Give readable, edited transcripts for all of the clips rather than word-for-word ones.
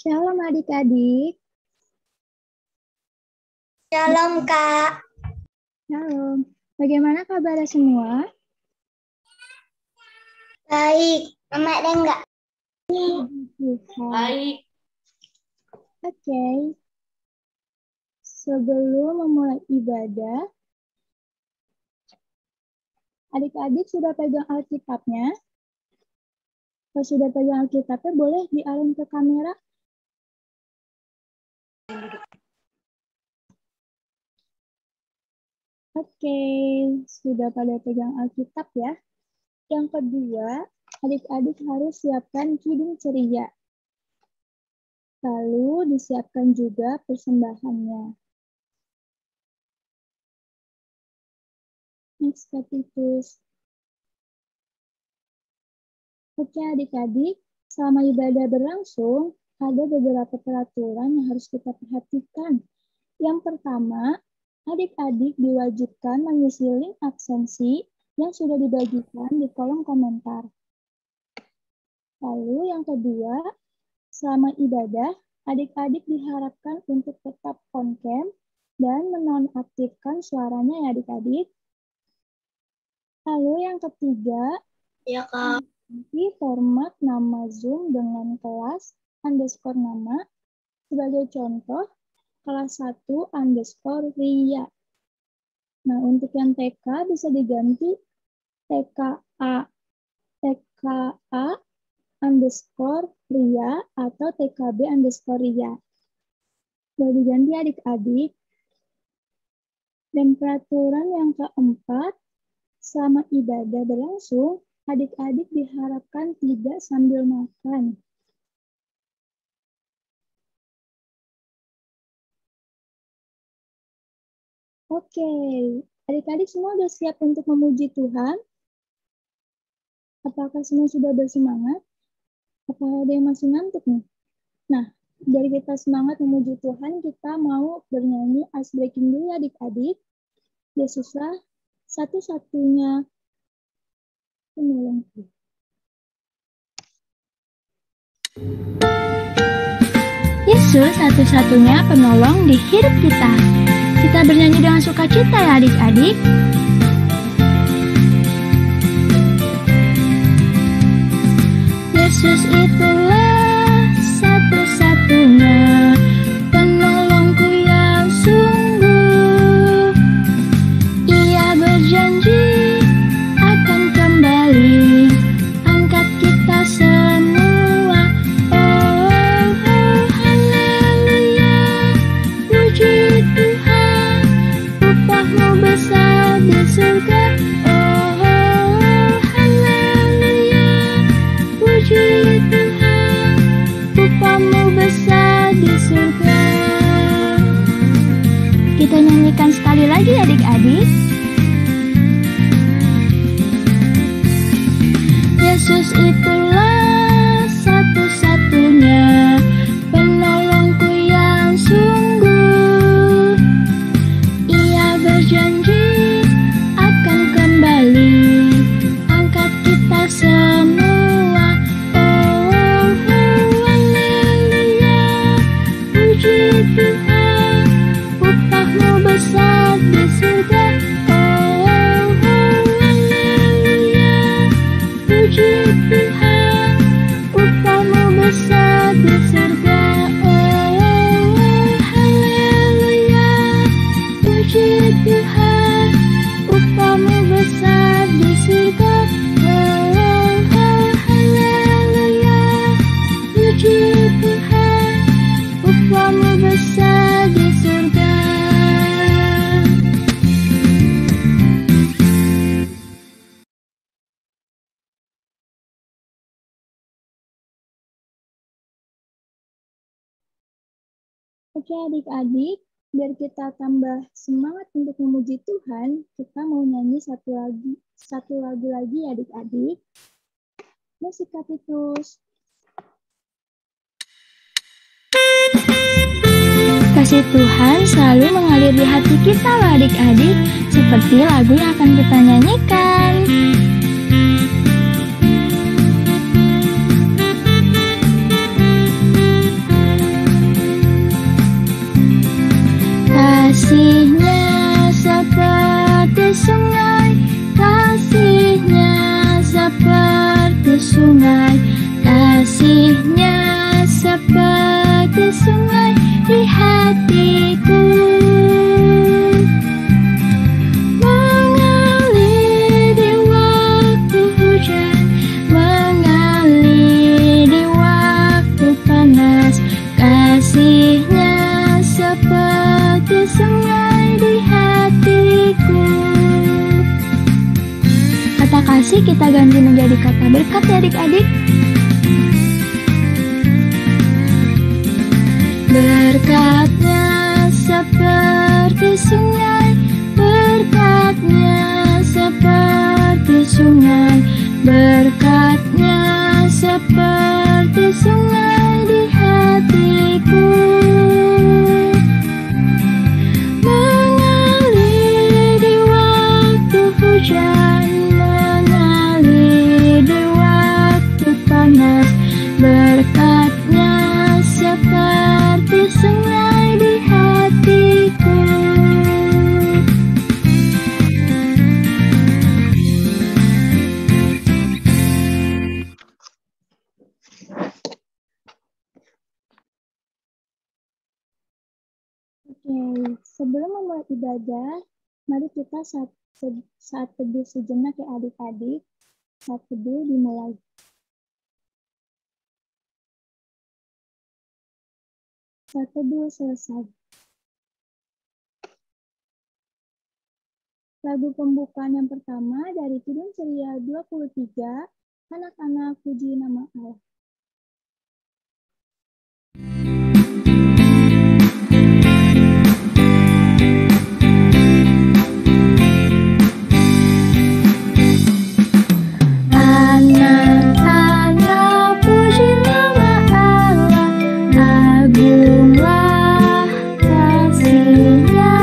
Shalom adik-adik. Shalom Kak. Shalom. Bagaimana kabar semua? Baik. Mama ada enggak? Baik. Oke. Sebelum memulai ibadah, adik-adik sudah pegang Alkitabnya? Kalau sudah pegang Alkitabnya, boleh dialun ke kamera? Oke, sudah pada pegang Alkitab ya. Yang kedua, adik-adik harus siapkan kidung ceria. Lalu disiapkan juga persembahannya. Next Titus. Oke adik-adik, selama ibadah berlangsung, ada beberapa peraturan yang harus kita perhatikan. Yang pertama, adik-adik diwajibkan mengisi link absensi yang sudah dibagikan di kolom komentar. Lalu yang kedua, selama ibadah, adik-adik diharapkan untuk tetap on cam dan menonaktifkan suaranya ya adik-adik. Lalu yang ketiga, Ya Kak. di format nama Zoom dengan kelas underscore nama. Sebagai contoh, kelas 1 underscore Ria. Nah, untuk yang TK bisa diganti TKA underscore Ria atau TKB underscore Ria. Boleh diganti adik-adik. Dan peraturan yang keempat, selama ibadah berlangsung, adik-adik diharapkan tidak sambil makan. Oke, adik-adik semua sudah siap untuk memuji Tuhan? Apakah semua sudah bersemangat? Apakah ada yang masih ngantuk nih? Nah, dari kita semangat memuji Tuhan, kita mau bernyanyi ice breaking dulu adik-adik. Yesuslah satu-satunya penolongku. Yesus satu-satunya penolong di hidup kita. Kita bernyanyi dengan sukacita ya adik-adik. Yesus itulah satu-satunya penolongku yang sungguh. Ia berjanji akan kembali angkat kita semua. Oh, haleluya, puji Tuhan, upahmu besar di surga. Oh, haleluya, puji Tuhan, upahmu besar di surga. Kita nyanyikan sekali lagi adik-adik. Yesus itulah satu-satunya penolongku yang sungguh. Ia berjanji akan kembali angkat kita semua. Oh, haleluya, puji Tuhan, upahmu besar di surga. Oh, haleluya, puji Tuhan, upahmu besar di surga. Oh, haleluya, puji Tuhan, upahmu besar di surga. Oh, haleluya, puji Tuhan, upahmu besar di surga. Oke adik-adik, biar kita tambah semangat untuk memuji Tuhan, kita mau nyanyi satu lagu lagi adik-adik. Musik Titus. Kasih Tuhan selalu mengalir di hati kita loh adik-adik, seperti lagu yang akan kita nyanyikan. sungai, kasihnya seperti sungai di hatiku. Mengalir di waktu hujan, mengalir di waktu panas, kasihnya seperti sungai di hatiku. Kata kasih kita ganti menjadi kata berkat ya adik-adik. Berkatnya seperti sungai, berkatnya seperti sungai, berkatnya seperti sungai di hatiku. Mengalir di waktu hujan, mengalir di waktu panas, berkatnya seperti sungai di hatiku. Oke, sebelum memulai ibadah, mari kita saat teduh sejenak ya adik-adik. Saat teduh dimulai. Saat teduh selesai. Lagu pembukaan yang pertama dari Kidung Ceria 23, Anak-anak Puji Nama Allah. Anak-anak puji nama Allah, agunglah kasih-Nya.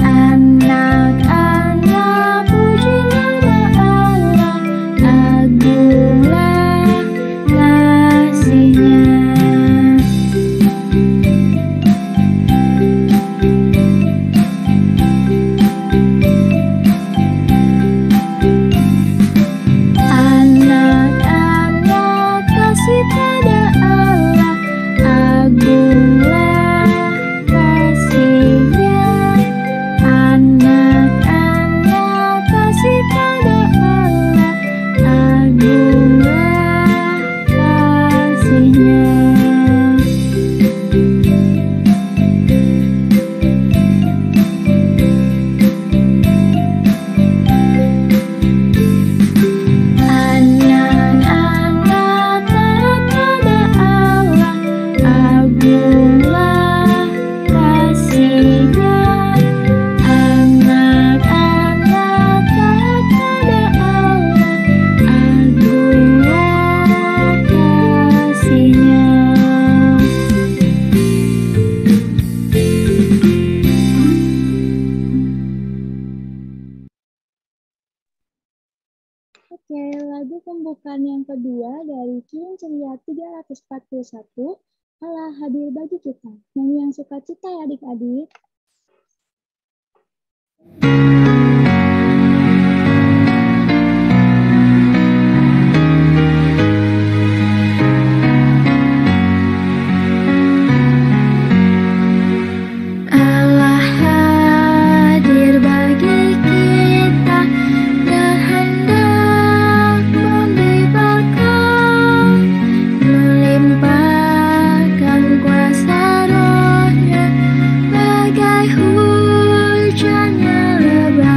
Anak-anak puji nama Allah, agunglah kasih-Nya. Anak-anak kasih pada Allah, agunglah kasih-Nya. Anak-anak kasih pada Allah, agunglah kasih-Nya. Anak-anak taat pada Allah, agunglah kasih-Nya. Anak-anak taat pada Allah, agunglah kasih-Nya. Oke, lagu pembukaan yang kedua dari Kidung Ceria 341, Allah hadir bagi kita. Nyanyi yang sukacita ya adik-adik. Allah hadir bagi kita dan hendak memberi berkat, melimpahkan kuasa Roh-Nya bagai hujan yang lebat.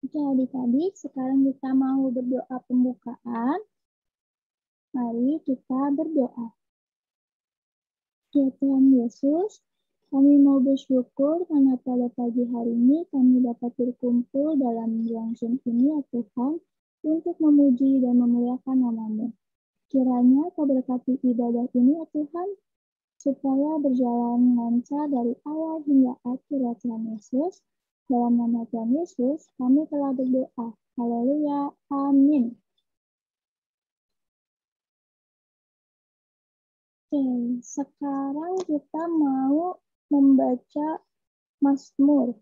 Oke, adik-adik, sekarang kita mau berdoa pembukaan. Mari kita berdoa. Ya Tuhan Yesus, kami mau bersyukur karena pada pagi hari ini kami dapat berkumpul dalam ruang Zoom ini, ya Tuhan, untuk memuji dan memuliakan nama-Mu. Kiranya Kau berkati ibadah ini, ya Tuhan, supaya berjalan lancar dari awal hingga akhir, ya Tuhan Yesus. Dalam nama Tuhan Yesus, kami telah berdoa. Haleluya. Amin. Oke, sekarang kita mau membaca Mazmur.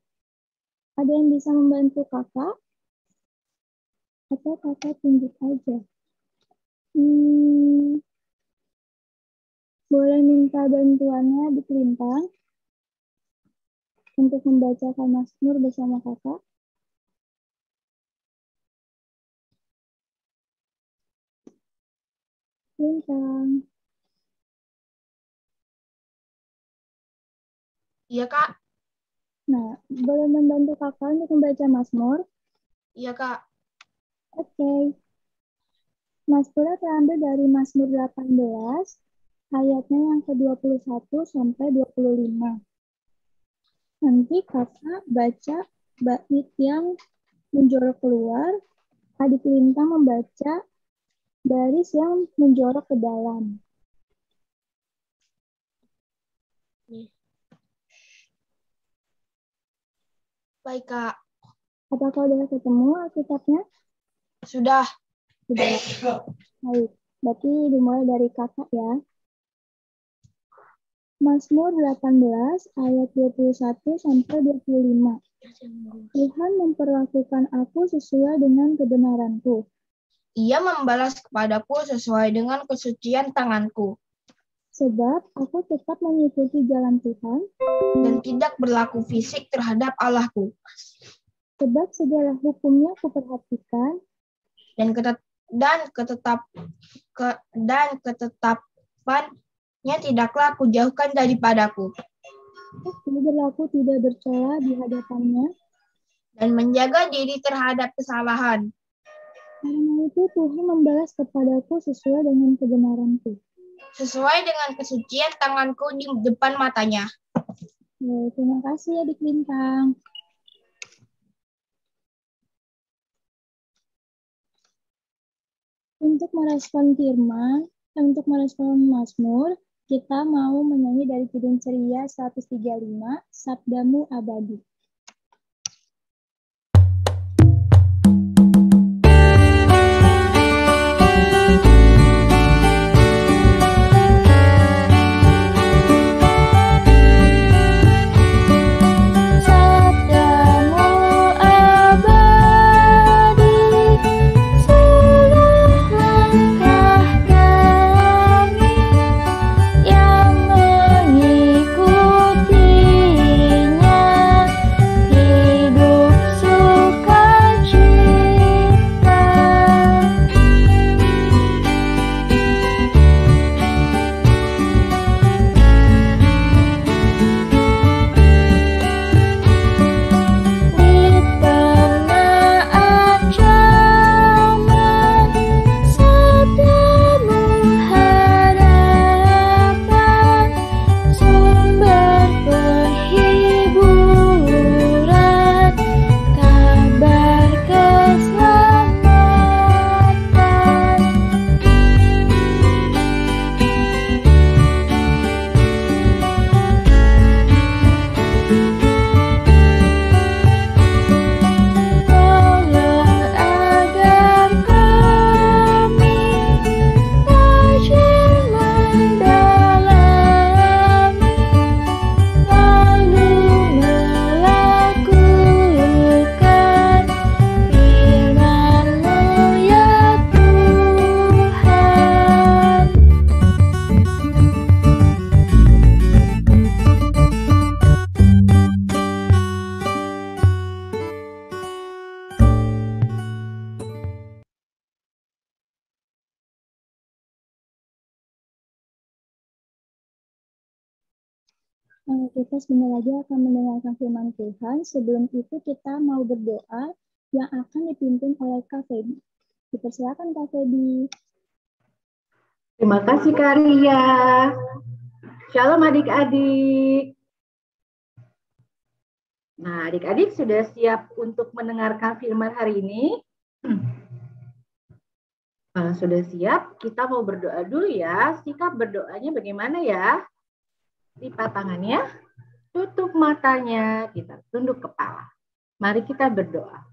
Ada yang bisa membantu kakak? Atau kakak tunjuk aja? Boleh minta bantuannya di Kelintang untuk membacakan Mazmur bersama kakak? Kelintang. Iya, Kak. Nah, boleh membantu kakak untuk membaca Mazmur? Iya, Kak. Oke. Mazmurnya terambil dari Mazmur 18, ayatnya yang ke-21 sampai 25. Nanti kakak baca bait yang menjorok keluar, adik Lintang membaca baris yang menjorok ke dalam. Baik, Kak. Apakah udah ketemu Alkitabnya? Sudah. Sudah. Baik, berarti dimulai dari kakak ya. Mazmur 18 ayat 21 sampai 25. Tuhan memperlakukan aku sesuai dengan kebenaranku. Ia membalas kepadaku sesuai dengan kesucian tanganku. Sebab aku tetap mengikuti jalan Tuhan. Dan tidak berlaku fisik terhadap Allahku. Sebab segala hukumnya kuperhatikan. Dan ketetapannya tidaklah aku jauhkan daripadaku. Aku berlaku tidak bercela di hadapannya. Dan menjaga diri terhadap kesalahan. Karena itu Tuhan membalas kepadaku sesuai dengan kebenaranku. Sesuai dengan kesucian tanganku di depan matanya. Terima kasih Adik Lintang. Untuk merespon firman, untuk merespon Mazmur, kita mau menyanyi dari Kidung Ceria 135, Sabdamu Abadi. Kita sebentar lagi akan mendengarkan firman Tuhan. Sebelum itu kita mau berdoa yang akan dipimpin oleh Kak Feby. Dipersilakan Kak Feby. Terima kasih Kak Ria. Shalom adik-adik. Nah, adik-adik sudah siap untuk mendengarkan firman hari ini? Kalau sudah siap, kita mau berdoa dulu ya. Sikap berdoanya bagaimana ya? Lipat tangannya, tutup matanya, kita tunduk kepala. Mari kita berdoa.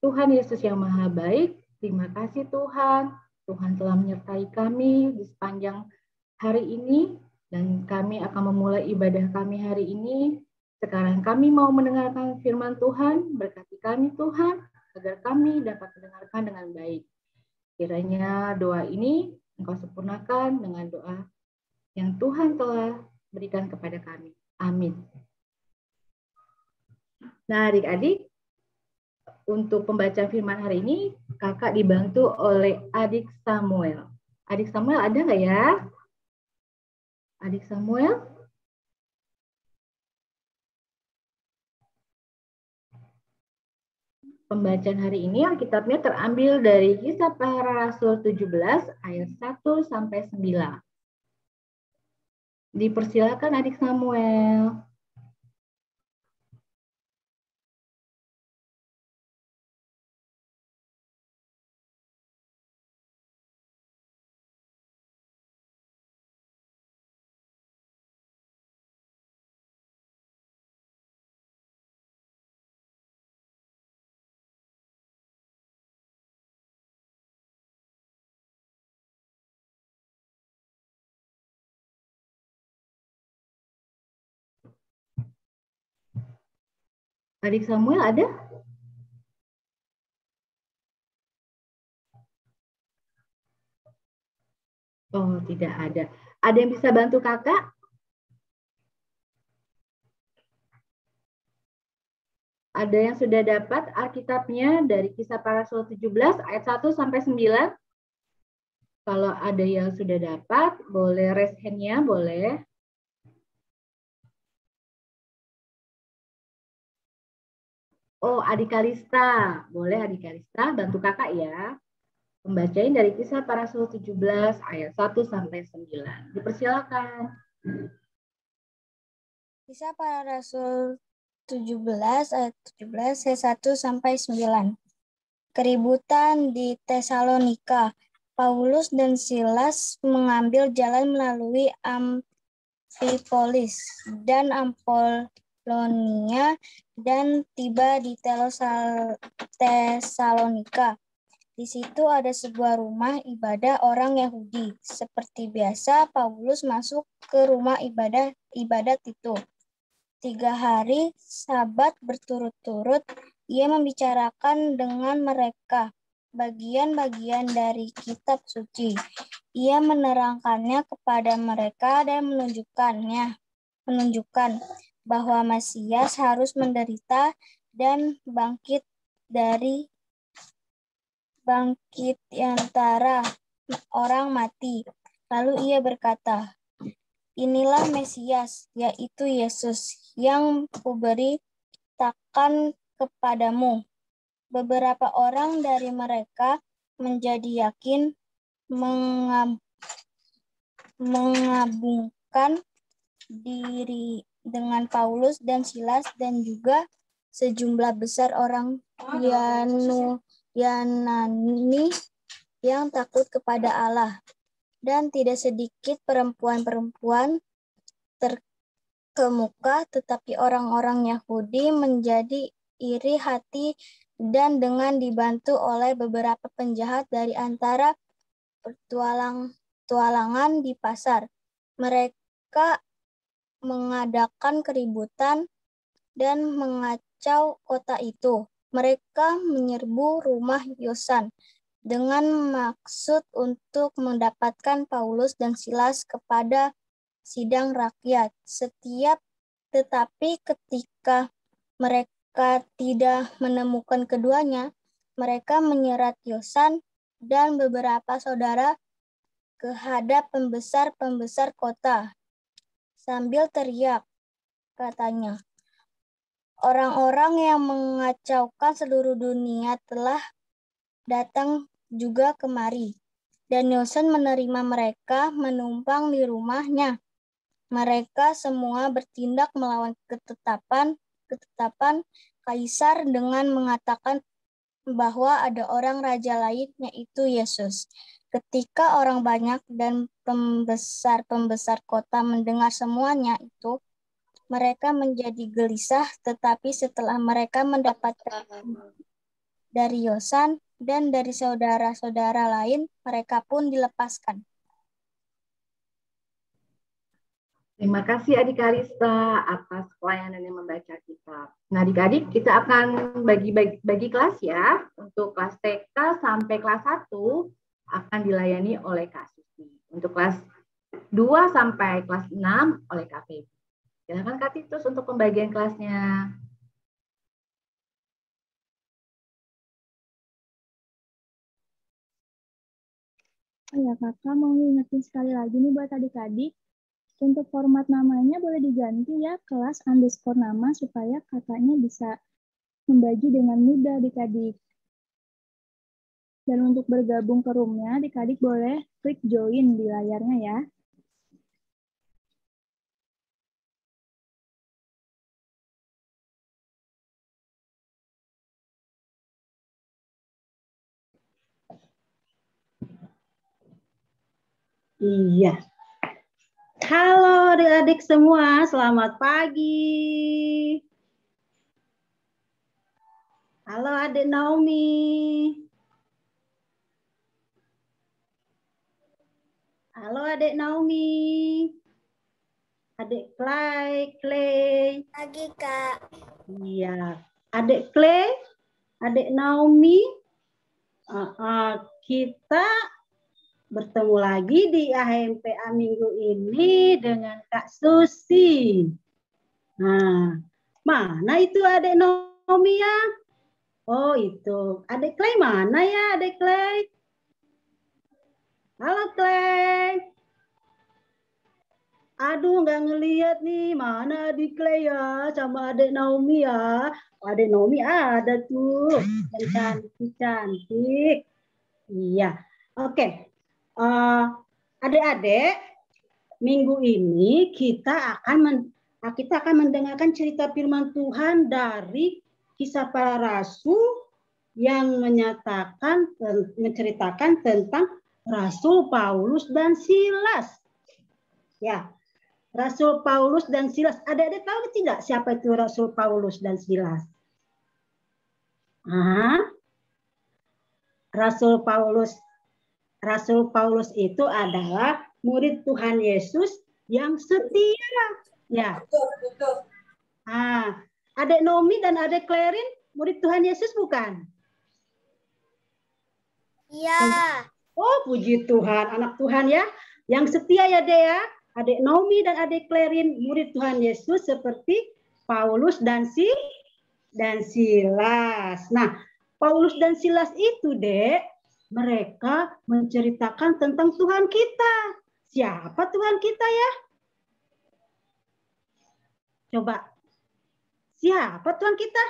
Tuhan Yesus yang Maha Baik, terima kasih Tuhan. Tuhan telah menyertai kami di sepanjang hari ini, dan kami akan memulai ibadah kami hari ini. Sekarang kami mau mendengarkan firman Tuhan, berkati kami Tuhan, agar kami dapat mendengarkan dengan baik. Kiranya doa ini Engkau sempurnakan dengan doa yang Tuhan telah berikan kepada kami. Amin. Nah, adik-adik, untuk pembacaan firman hari ini, kakak dibantu oleh adik Samuel. Adik Samuel ada nggak ya? Adik Samuel? Pembacaan hari ini Alkitabnya terambil dari Kisah Para Rasul 17 ayat 1 sampai 9. Dipersilakan adik Samuel. Adik Samuel ada? Oh, tidak ada. Ada yang bisa bantu kakak? Ada yang sudah dapat Alkitabnya dari Kisah Para Rasul 17 ayat 1 sampai 9? Kalau ada yang sudah dapat, boleh raise hand-nya, boleh. Oh, adik Kalista. Boleh adik Kalista, bantu kakak ya. Membacain dari Kisah Para Rasul 17 ayat 1 sampai 9. Dipersilakan. Kisah Para Rasul 17 ayat 17 ayat 1 sampai 9. Keributan di Tesalonika. Paulus dan Silas mengambil jalan melalui Amfipolis dan Apolonia dan tiba di Tesalonika. Di situ ada sebuah rumah ibadah orang Yahudi. Seperti biasa, Paulus masuk ke rumah ibadat itu. 3 hari Sabat berturut-turut, ia membicarakan dengan mereka bagian-bagian dari kitab suci. Ia menerangkannya kepada mereka dan menunjukkan bahwa Mesias harus menderita dan bangkit antara orang mati. Lalu ia berkata, "Inilah Mesias, yaitu Yesus, yang kuberitakan kepadamu." Beberapa orang dari mereka menjadi yakin, mengabungkan diri dengan Paulus dan Silas, dan juga sejumlah besar orang Yunani yang takut kepada Allah. Dan tidak sedikit perempuan-perempuan terkemuka, tetapi orang-orang Yahudi menjadi iri hati dan dengan dibantu oleh beberapa penjahat dari antara petualangan di pasar. Mereka mengadakan keributan dan mengacau kota itu. Mereka menyerbu rumah Yosan dengan maksud untuk mendapatkan Paulus dan Silas kepada sidang rakyat. Tetapi ketika mereka tidak menemukan keduanya, mereka menyerat Yosan dan beberapa saudara ke hadap pembesar-pembesar kota. Sambil teriak, katanya, Orang-orang yang mengacaukan seluruh dunia telah datang juga kemari, dan Yosan menerima mereka menumpang di rumahnya. Mereka semua bertindak melawan ketetapan Kaisar dengan mengatakan bahwa ada orang raja lain, yaitu Yesus. Ketika orang banyak dan pembesar-pembesar kota mendengar semuanya itu, mereka menjadi gelisah, tetapi setelah mereka mendapatkan dari Yosan dan dari saudara-saudara lain, mereka pun dilepaskan. Terima kasih Adik Karista atas pelayanannya membaca kitab. Nah adik-adik, kita akan bagi kelas ya. Untuk kelas TK sampai kelas 1 akan dilayani oleh Kak Susi. Untuk kelas 2 sampai kelas 6 oleh Kak Feby. Silakan Kak Titus untuk pembagian kelasnya. Oh ya, Kakak mau ngingetin sekali lagi nih buat adik-adik. Untuk format namanya boleh diganti ya, kelas underscore nama, supaya kakaknya bisa membagi dengan mudah adik-adik. Dan untuk bergabung ke roomnya, adik-adik boleh klik join di layarnya ya. Iya. Halo adik-adik semua, selamat pagi. Halo adik Naomi. Halo adik Naomi. Adik Clay. Pagi, Kak. Iya. Adik Clay, adik Naomi. Kita bertemu lagi di AHMPA minggu ini dengan Kak Susi. Nah, mana itu adik Naomi ya? Oh itu, adik Clay mana ya adik Clay? Halo Clay. Aduh nggak ngelihat nih, mana adik Clay ya sama adik Naomi ya. Adik Naomi ada tuh, yang cantik-cantik. Iya, oke. Adik-adik, minggu ini kita akan mendengarkan cerita firman Tuhan dari Kisah Para Rasul yang menceritakan tentang Rasul Paulus dan Silas. Ya, Rasul Paulus dan Silas. Adik-adik tahu tidak siapa itu Rasul Paulus dan Silas? Rasul Paulus itu adalah murid Tuhan Yesus yang setia. Ya. Adik Nomi dan adik Clarin murid Tuhan Yesus bukan? Iya. Oh, puji Tuhan, anak Tuhan ya. Yang setia ya, Dea. Adik Nomi dan adik Clarin murid Tuhan Yesus seperti Paulus dan Silas. Nah, Paulus dan Silas itu, Dek, mereka menceritakan tentang Tuhan kita. Siapa Tuhan kita ya? Coba. Siapa Tuhan kita?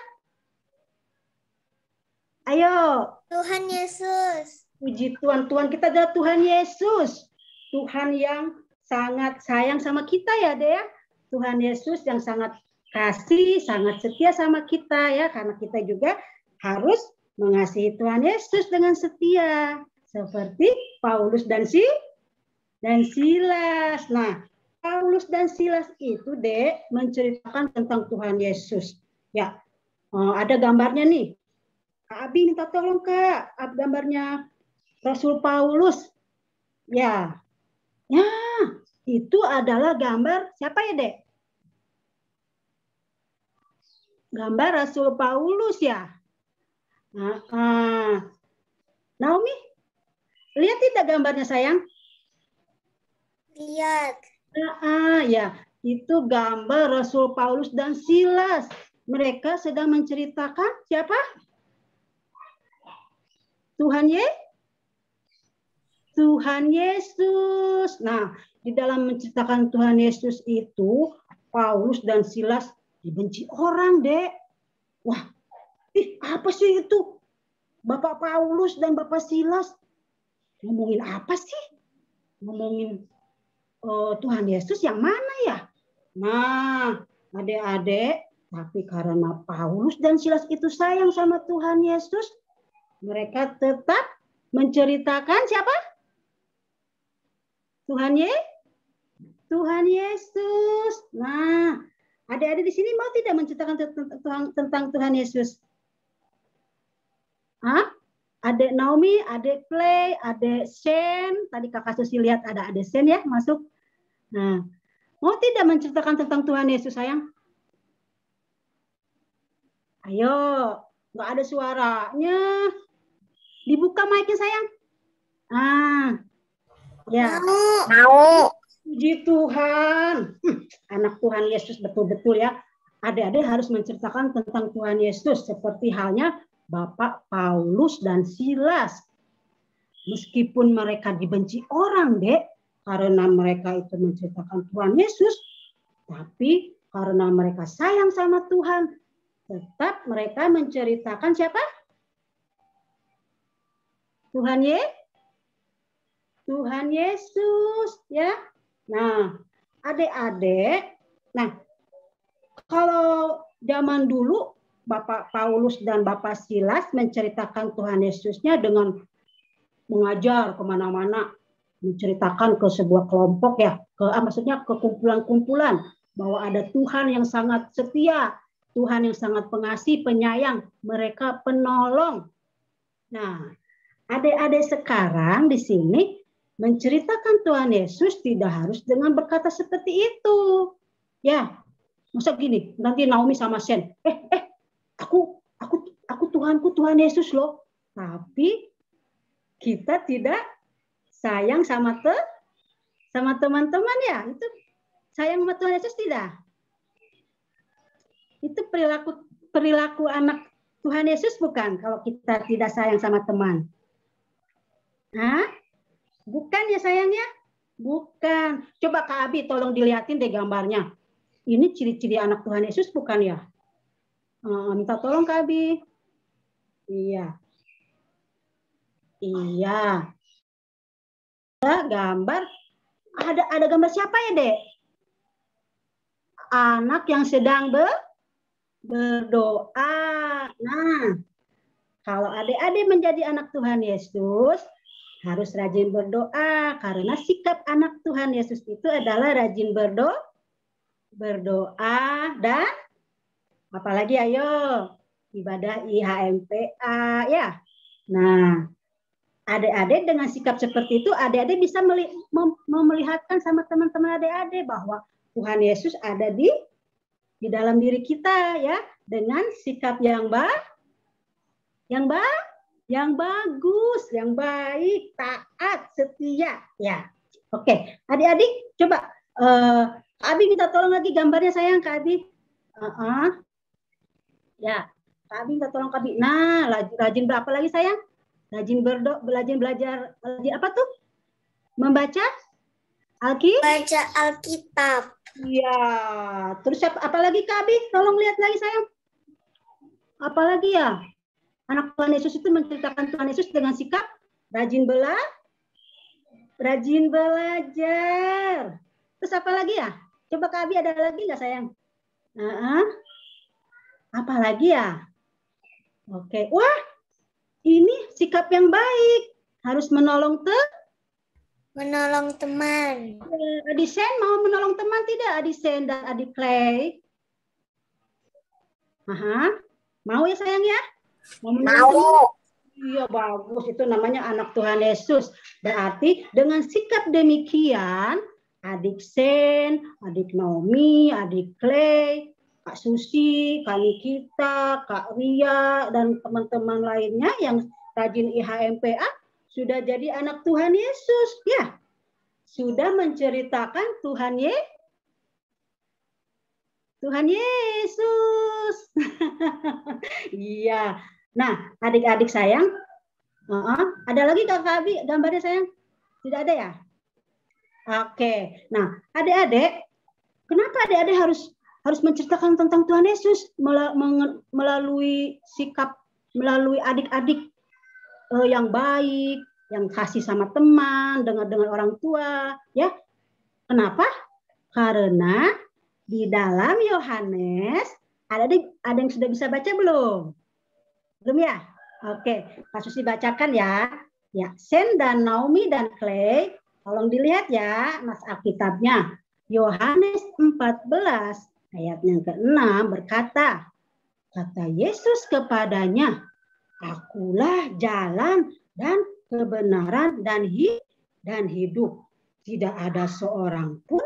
Ayo. Tuhan Yesus. Puji Tuhan. Tuhan kita adalah Tuhan Yesus. Tuhan yang sangat sayang sama kita ya, Dea. Tuhan Yesus yang sangat kasih, sangat setia sama kita ya. Karena kita juga harus mengasihi Tuhan Yesus dengan setia seperti Paulus dan Silas. Nah, Paulus dan Silas itu Dek menceritakan tentang Tuhan Yesus. Ya, ada gambarnya nih. Kak Abi minta tolong Kak, gambarnya Rasul Paulus. Ya, itu adalah gambar siapa ya Dek? Gambar Rasul Paulus ya. Naomi, lihat tidak gambarnya sayang? Lihat. Ya, itu gambar Rasul Paulus dan Silas. Mereka sedang menceritakan siapa? Tuhan Yesus. Nah, di dalam menceritakan Tuhan Yesus itu, Paulus dan Silas dibenci orang, Dek. Wah, apa sih itu? Bapak Paulus dan Bapak Silas ngomongin apa sih? Ngomongin Tuhan Yesus yang mana ya? Nah, adik-adik, tapi karena Paulus dan Silas itu sayang sama Tuhan Yesus, mereka tetap menceritakan siapa? Tuhan Yesus. Nah, adik-adik di sini mau tidak menceritakan tentang Tuhan Yesus? Hah? Adik Naomi, adik Clay, adik Shen. Tadi kakak Susi lihat ada adik Shen ya masuk. Nah, mau tidak menceritakan tentang Tuhan Yesus sayang? Ayo, nggak ada suaranya. Dibuka mic-nya sayang. Ya. Mau. Puji Tuhan. Anak Tuhan Yesus betul-betul ya. Adik-adik harus menceritakan tentang Tuhan Yesus seperti halnya Bapak Paulus dan Silas. Meskipun mereka dibenci orang, Dek, karena mereka itu menceritakan Tuhan Yesus, tapi karena mereka sayang sama Tuhan, tetap mereka menceritakan siapa? Tuhan Yesus, ya. Nah, adik-adik, kalau zaman dulu Bapak Paulus dan Bapak Silas menceritakan Tuhan Yesusnya dengan mengajar kemana-mana, menceritakan ke sebuah kelompok ya, maksudnya ke kumpulan-kumpulan bahwa ada Tuhan yang sangat setia, Tuhan yang sangat pengasih, penyayang, mereka penolong. Nah, adik-adik sekarang di sini menceritakan Tuhan Yesus tidak harus dengan berkata seperti itu. Ya, masa gini, nanti Naomi sama Shen, aku Tuhanku Tuhan Yesus loh. Tapi kita tidak sayang sama teman-teman ya. Itu sayang sama Tuhan Yesus tidak? Itu perilaku anak Tuhan Yesus bukan kalau kita tidak sayang sama teman. Hah? Bukan ya sayangnya? Bukan. Coba Kak Abi tolong dilihatin deh gambarnya. Ini ciri-ciri anak Tuhan Yesus bukan ya? Minta tolong Kak Abi. Iya. Gambar. Ada gambar siapa ya, Dek? Anak yang sedang berdoa. Nah, kalau adik-adik menjadi anak Tuhan Yesus, harus rajin berdoa. Karena sikap anak Tuhan Yesus itu adalah rajin berdoa dan apalagi ayo ibadah IHMPA ya. Nah, adik-adik dengan sikap seperti itu, adik-adik bisa melihatkan sama teman-teman adik-adik bahwa Tuhan Yesus ada di dalam diri kita ya, dengan sikap yang bagus, yang baik, taat, setia ya. Oke, adik-adik coba Abi minta tolong lagi gambarnya sayang Kak Abi. Ya, Kak Abi minta tolong Kak Abi. Nah, rajin berapa lagi sayang? Rajin belajar apa tuh? Membaca Baca Alkitab. Iya. Terus apa lagi Kak Abi? Tolong lihat lagi sayang. Apa lagi ya? Anak Tuhan Yesus itu menceritakan Tuhan Yesus dengan sikap rajin belajar. Terus apa lagi ya? Coba Kak Abi ada lagi nggak sayang? Apa lagi ya? Oke. Wah, ini sikap yang baik. Harus menolong teman. Adik Sen mau menolong teman tidak? Adik Sen dan adik Clay. Mau ya sayang ya? Mau. Iya bagus. Itu namanya anak Tuhan Yesus. Berarti dengan sikap demikian, adik Sen, adik Naomi, adik Clay, Kak Susi, Kak Nikita, Kak Ria, dan teman-teman lainnya yang rajin IHMPA sudah jadi anak Tuhan Yesus. Ya, sudah menceritakan Tuhan Yesus. Iya. Nah, adik-adik sayang, ada lagi Kak Abi gambarnya sayang? Tidak ada ya? Oke. Nah, adik-adik, kenapa adik-adik harus harus menceritakan tentang Tuhan Yesus melalui sikap, melalui adik-adik yang baik, yang kasih sama teman, dengan orang tua, ya. Kenapa? Karena di dalam Yohanes ada yang sudah bisa baca belum? Belum ya? Oke, Kak Susi bacakan ya. Ya, Shen dan Naomi dan Clay, tolong dilihat ya, Mas Alkitabnya. Yohanes 14 ayat yang ke-6 berkata, kata Yesus kepadanya, Akulah jalan dan kebenaran dan hidup. Tidak ada seorang pun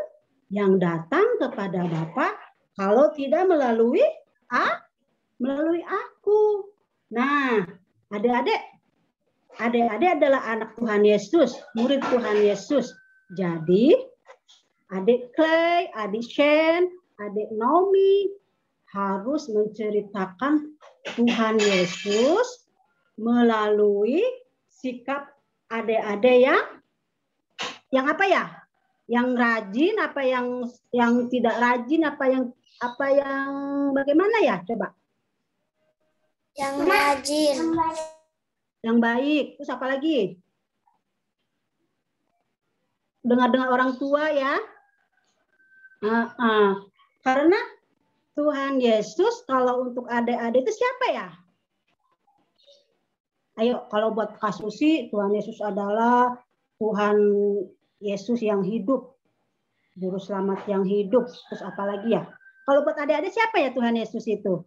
yang datang kepada Bapa kalau tidak melalui aku. Nah, adik-adik adalah anak Tuhan Yesus, murid Tuhan Yesus. Jadi, adik Clay, adik Shen, adik Naomi harus menceritakan Tuhan Yesus melalui sikap adik-adik yang apa ya? Yang rajin, apa yang tidak rajin, apa yang bagaimana ya? Coba. Yang rajin. Yang baik. Terus apa lagi? Dengar-dengar orang tua ya. Karena Tuhan Yesus kalau untuk adik-adik itu siapa ya? Ayo, kalau buat Kak Susi, Tuhan Yesus adalah Tuhan Yesus yang hidup. Juru selamat yang hidup. Terus apa lagi ya? Kalau buat adik-adik siapa ya Tuhan Yesus itu?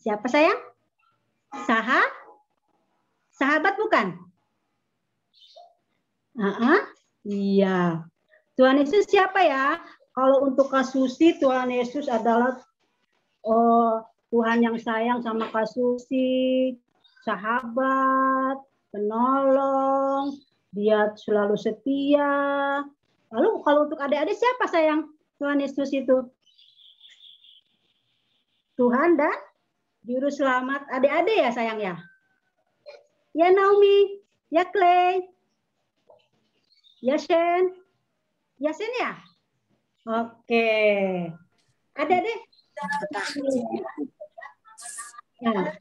Siapa sayang? Sahabat bukan? Iya. Tuhan Yesus siapa ya? Kalau untuk Kak Susi, Tuhan Yesus adalah Tuhan yang sayang sama Kak Susi, sahabat, penolong, dia selalu setia. Lalu kalau untuk adik-adik siapa sayang Tuhan Yesus itu? Tuhan dan Juru Selamat adik-adik ya sayang ya? Ya Naomi, ya Clay, ya Shen, ya Shen ya? Oke. Adik-adik. Ya.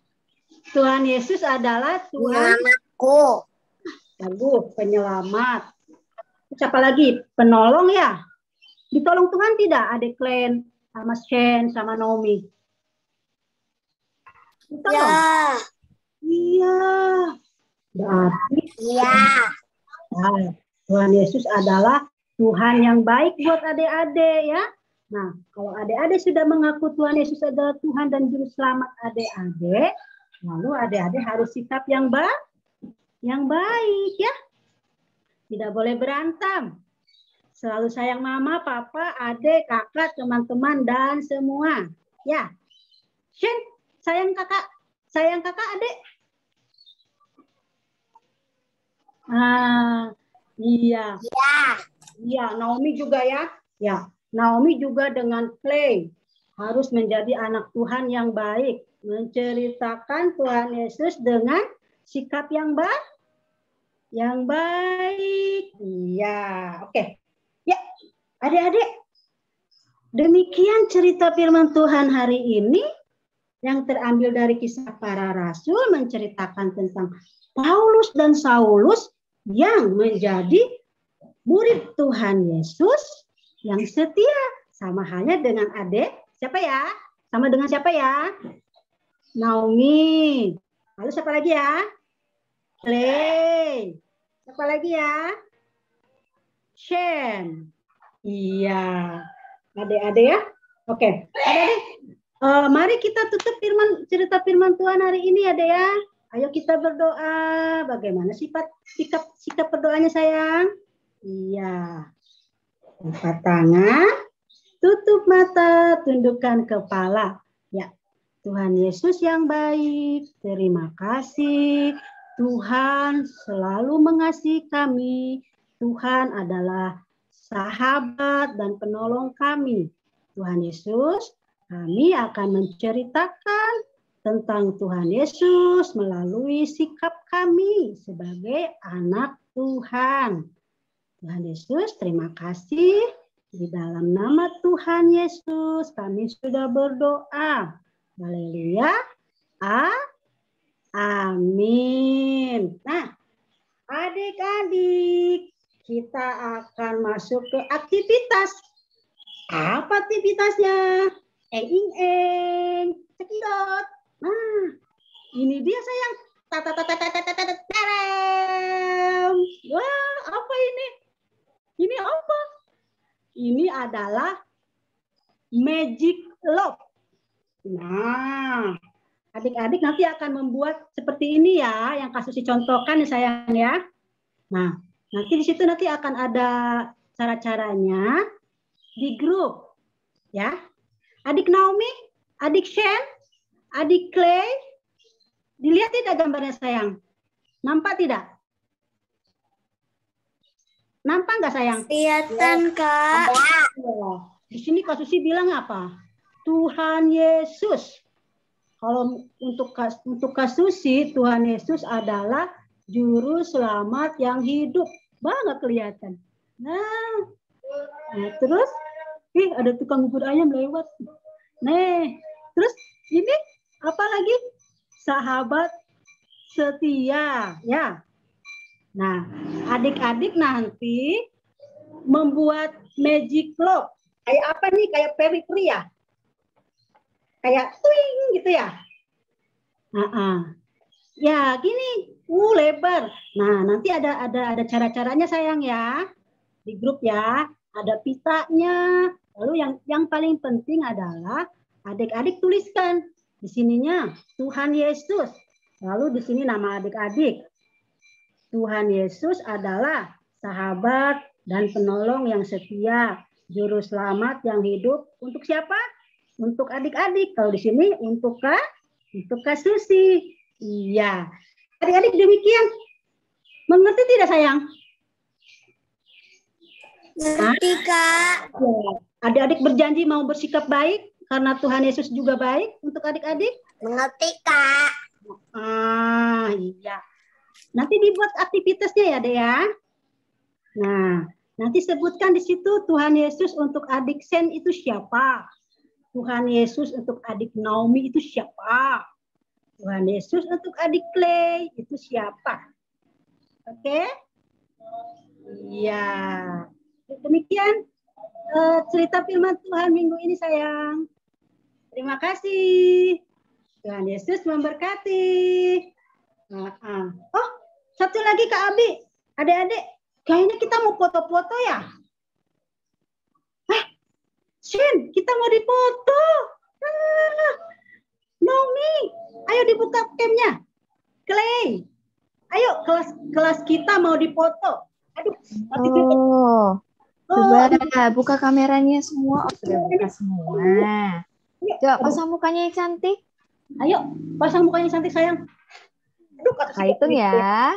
Tuhan Yesus adalah Tuhan Penyelamatku. Bagus, penyelamat. Siapa lagi? Penolong ya? Ditolong Tuhan tidak? Adik Clay, sama Shen, sama Naomi. Ditolong? Ya. Iya. Berarti Iya. Tuhan Yesus adalah Tuhan yang baik buat adik-adik ya. Nah, kalau adik-adik sudah mengaku Tuhan Yesus adalah Tuhan dan Juru Selamat adik-adik, lalu adik-adik harus sikap yang baik ya. Tidak boleh berantem. Selalu sayang mama, papa, adik, kakak, teman-teman, dan semua. Ya. Shen, sayang kakak adik. Iya. Iya, Naomi juga ya. Ya. Naomi juga dengan Clay harus menjadi anak Tuhan yang baik, menceritakan Tuhan Yesus dengan sikap yang baik. Iya, oke. Ya, adik-adik, demikian cerita firman Tuhan hari ini yang terambil dari Kisah Para Rasul menceritakan tentang Paulus dan Saulus yang menjadi murid Tuhan Yesus yang setia, sama halnya dengan adik. Siapa ya? Sama dengan siapa ya? Naomi. Lalu siapa lagi ya? Clay. Siapa lagi ya? Shen. Iya. Adik-adik ya? Oke. Adik-adik, mari kita tutup cerita firman Tuhan hari ini ya, Dek ya. Ayo kita berdoa. Bagaimana sikap berdoanya sayang? Iya. Angkat tangan, tutup mata, tundukkan kepala. Ya, Tuhan Yesus yang baik, terima kasih. Tuhan selalu mengasihi kami. Tuhan adalah sahabat dan penolong kami. Tuhan Yesus, kami akan menceritakan tentang Tuhan Yesus melalui sikap kami sebagai anak Tuhan. Tuhan Yesus, terima kasih. Di dalam nama Tuhan Yesus kami sudah berdoa. Haleluya. Amin. Nah, adik-adik, kita akan masuk ke aktivitas. Apa aktivitasnya? Eng, cekidot. Nah, ini dia sayang. Taram. Wah, apa ini? Ini apa? Ini adalah magic lock. Nah, adik-adik nanti akan membuat seperti ini ya, yang kasus dicontohkan ya sayang ya. Nah, nanti di situ nanti akan ada cara-caranya di grup ya. Adik Naomi, adik Shen, adik Clay, dilihat tidak gambarnya sayang? Nampak tidak? Nampak nggak sayang? Kelihatan, Kak. Di sini Kak Susi bilang apa? Tuhan Yesus. Kalau untuk Kak Susi, Tuhan Yesus adalah juru selamat yang hidup. Banget kelihatan. Nah terus, ada tukang bubur ayam lewat. Terus ini apa lagi? Sahabat setia, ya. Nah, adik-adik nanti membuat magic lock. Kayak apa nih? Kayak peri-peri ya? Kayak twing gitu ya? Ya, gini. Lebar. Nah, nanti ada cara-caranya sayang ya. Di grup ya. Ada pitanya. Lalu yang paling penting adalah adik-adik tuliskan di sininya Tuhan Yesus. Lalu di sini nama adik-adik. Tuhan Yesus adalah sahabat dan penolong yang setia, juru selamat yang hidup. Untuk siapa? Untuk adik-adik. Kalau di sini untuk Kak Susi. Iya. Adik-adik demikian. Mengerti tidak sayang? Ngerti, Kak. Adik-adik berjanji mau bersikap baik karena Tuhan Yesus juga baik untuk adik-adik? Mengerti, Kak. Iya. Nanti dibuat aktivitasnya ya, Dek ya. Nah, nanti sebutkan di situ Tuhan Yesus untuk adik Sen itu siapa? Tuhan Yesus untuk adik Naomi itu siapa? Tuhan Yesus untuk adik Clay itu siapa? Oke? Iya. Demikian cerita firman Tuhan minggu ini sayang. Terima kasih. Tuhan Yesus memberkati. Oh, satu lagi Kak Abi. Adik-adik, kayaknya kita mau foto-foto ya? Shin, kita mau dipoto. Naomi, ayo dibuka camnya. Clay, ayo kelas kita mau dipoto. Aduh, coba buka kameranya semua. Sudah buka semua. Coba pasang mukanya yang cantik. Ayo, pasang mukanya cantik sayang. Aduh, hitung ya.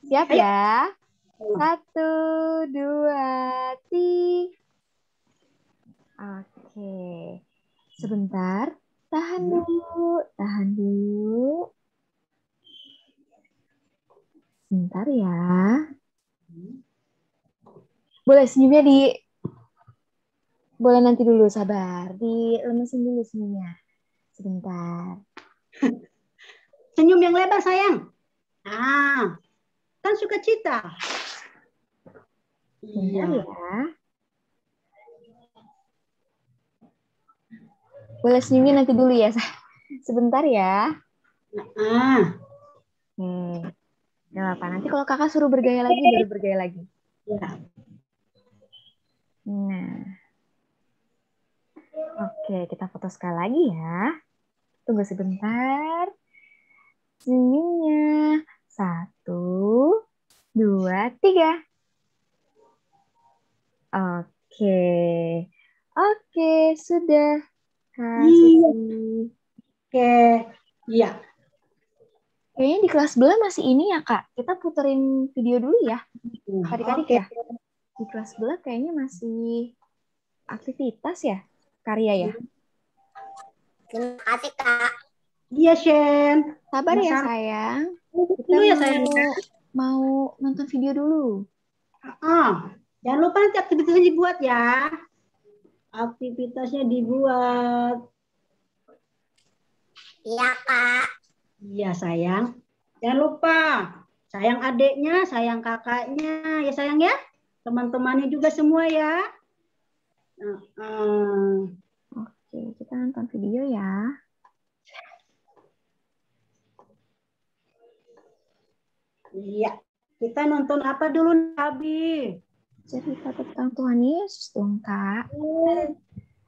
Siap ya. 1, 2, 3. Oke. Sebentar. Tahan dulu. Sebentar ya. Boleh senyumnya boleh nanti dulu, sabar. Dilemesin dulu senyumnya. Sebentar. Senyum yang lebar sayang. Kan sukacita. Sebentar ya. Boleh senyumnya nanti dulu ya. Sebentar ya. Gak apa-apa. Nanti kalau kakak suruh bergaya lagi, baru bergaya lagi. Ya. Nah. Oke, kita foto sekali lagi ya. Tunggu sebentar. Senyumnya. 1, 2, 3. Oke, sudah. Oke, iya. Kayaknya di kelas sebelah masih ini ya, Kak. Kita puterin video dulu ya. Adik-adik ya. Di kelas sebelah kayaknya masih aktivitas ya, karya ya. Terima kasih, Kak. Iya, Shen. Sabar ya, sayang. Kita Dulu ya, sayang. mau nonton video dulu. Jangan lupa nanti aktivitasnya dibuat ya. Aktivitasnya dibuat. Iya, Kak. Iya sayang. Jangan lupa. Sayang adiknya, sayang kakaknya. Ya sayang ya. Teman-temannya juga semua ya. Oke, kita nonton video ya. Iya. Kita nonton apa dulu, Abi? Cerita tentang Tuhan Yesus dong, Kak. Oh,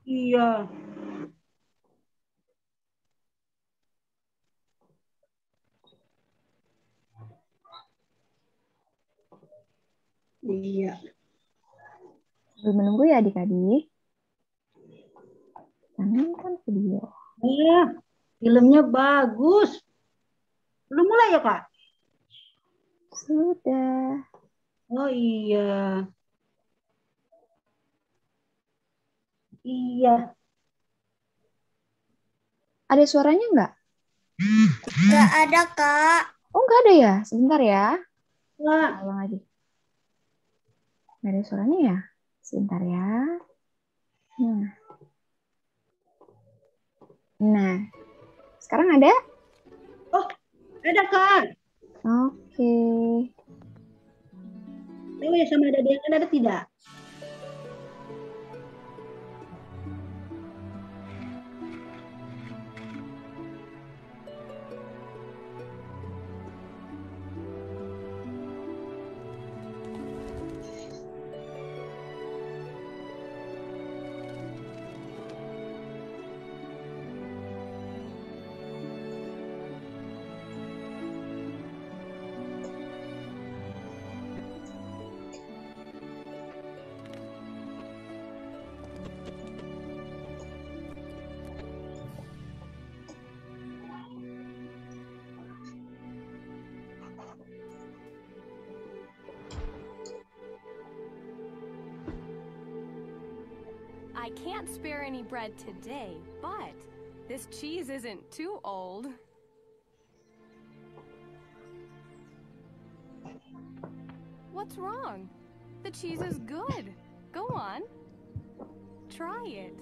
iya. Iya. Sambil menunggu ya adik-adik. Kita nonton video. Iya, filmnya bagus. Belum mulai ya, Kak? Sudah. Oh iya. Iya. Ada suaranya nggak? Nggak ada, Kak. Oh, nggak ada ya? Sebentar ya. Wah, Ulang lagi. Nggak ada suaranya ya? Sebentar ya. Nah. Sekarang ada? oh, ada, Kak. Oke. Tahu ya sama ada yang ada tidak? I can't spare any bread today, but this cheese isn't too old. What's wrong? The cheese is good. Go on. Try it.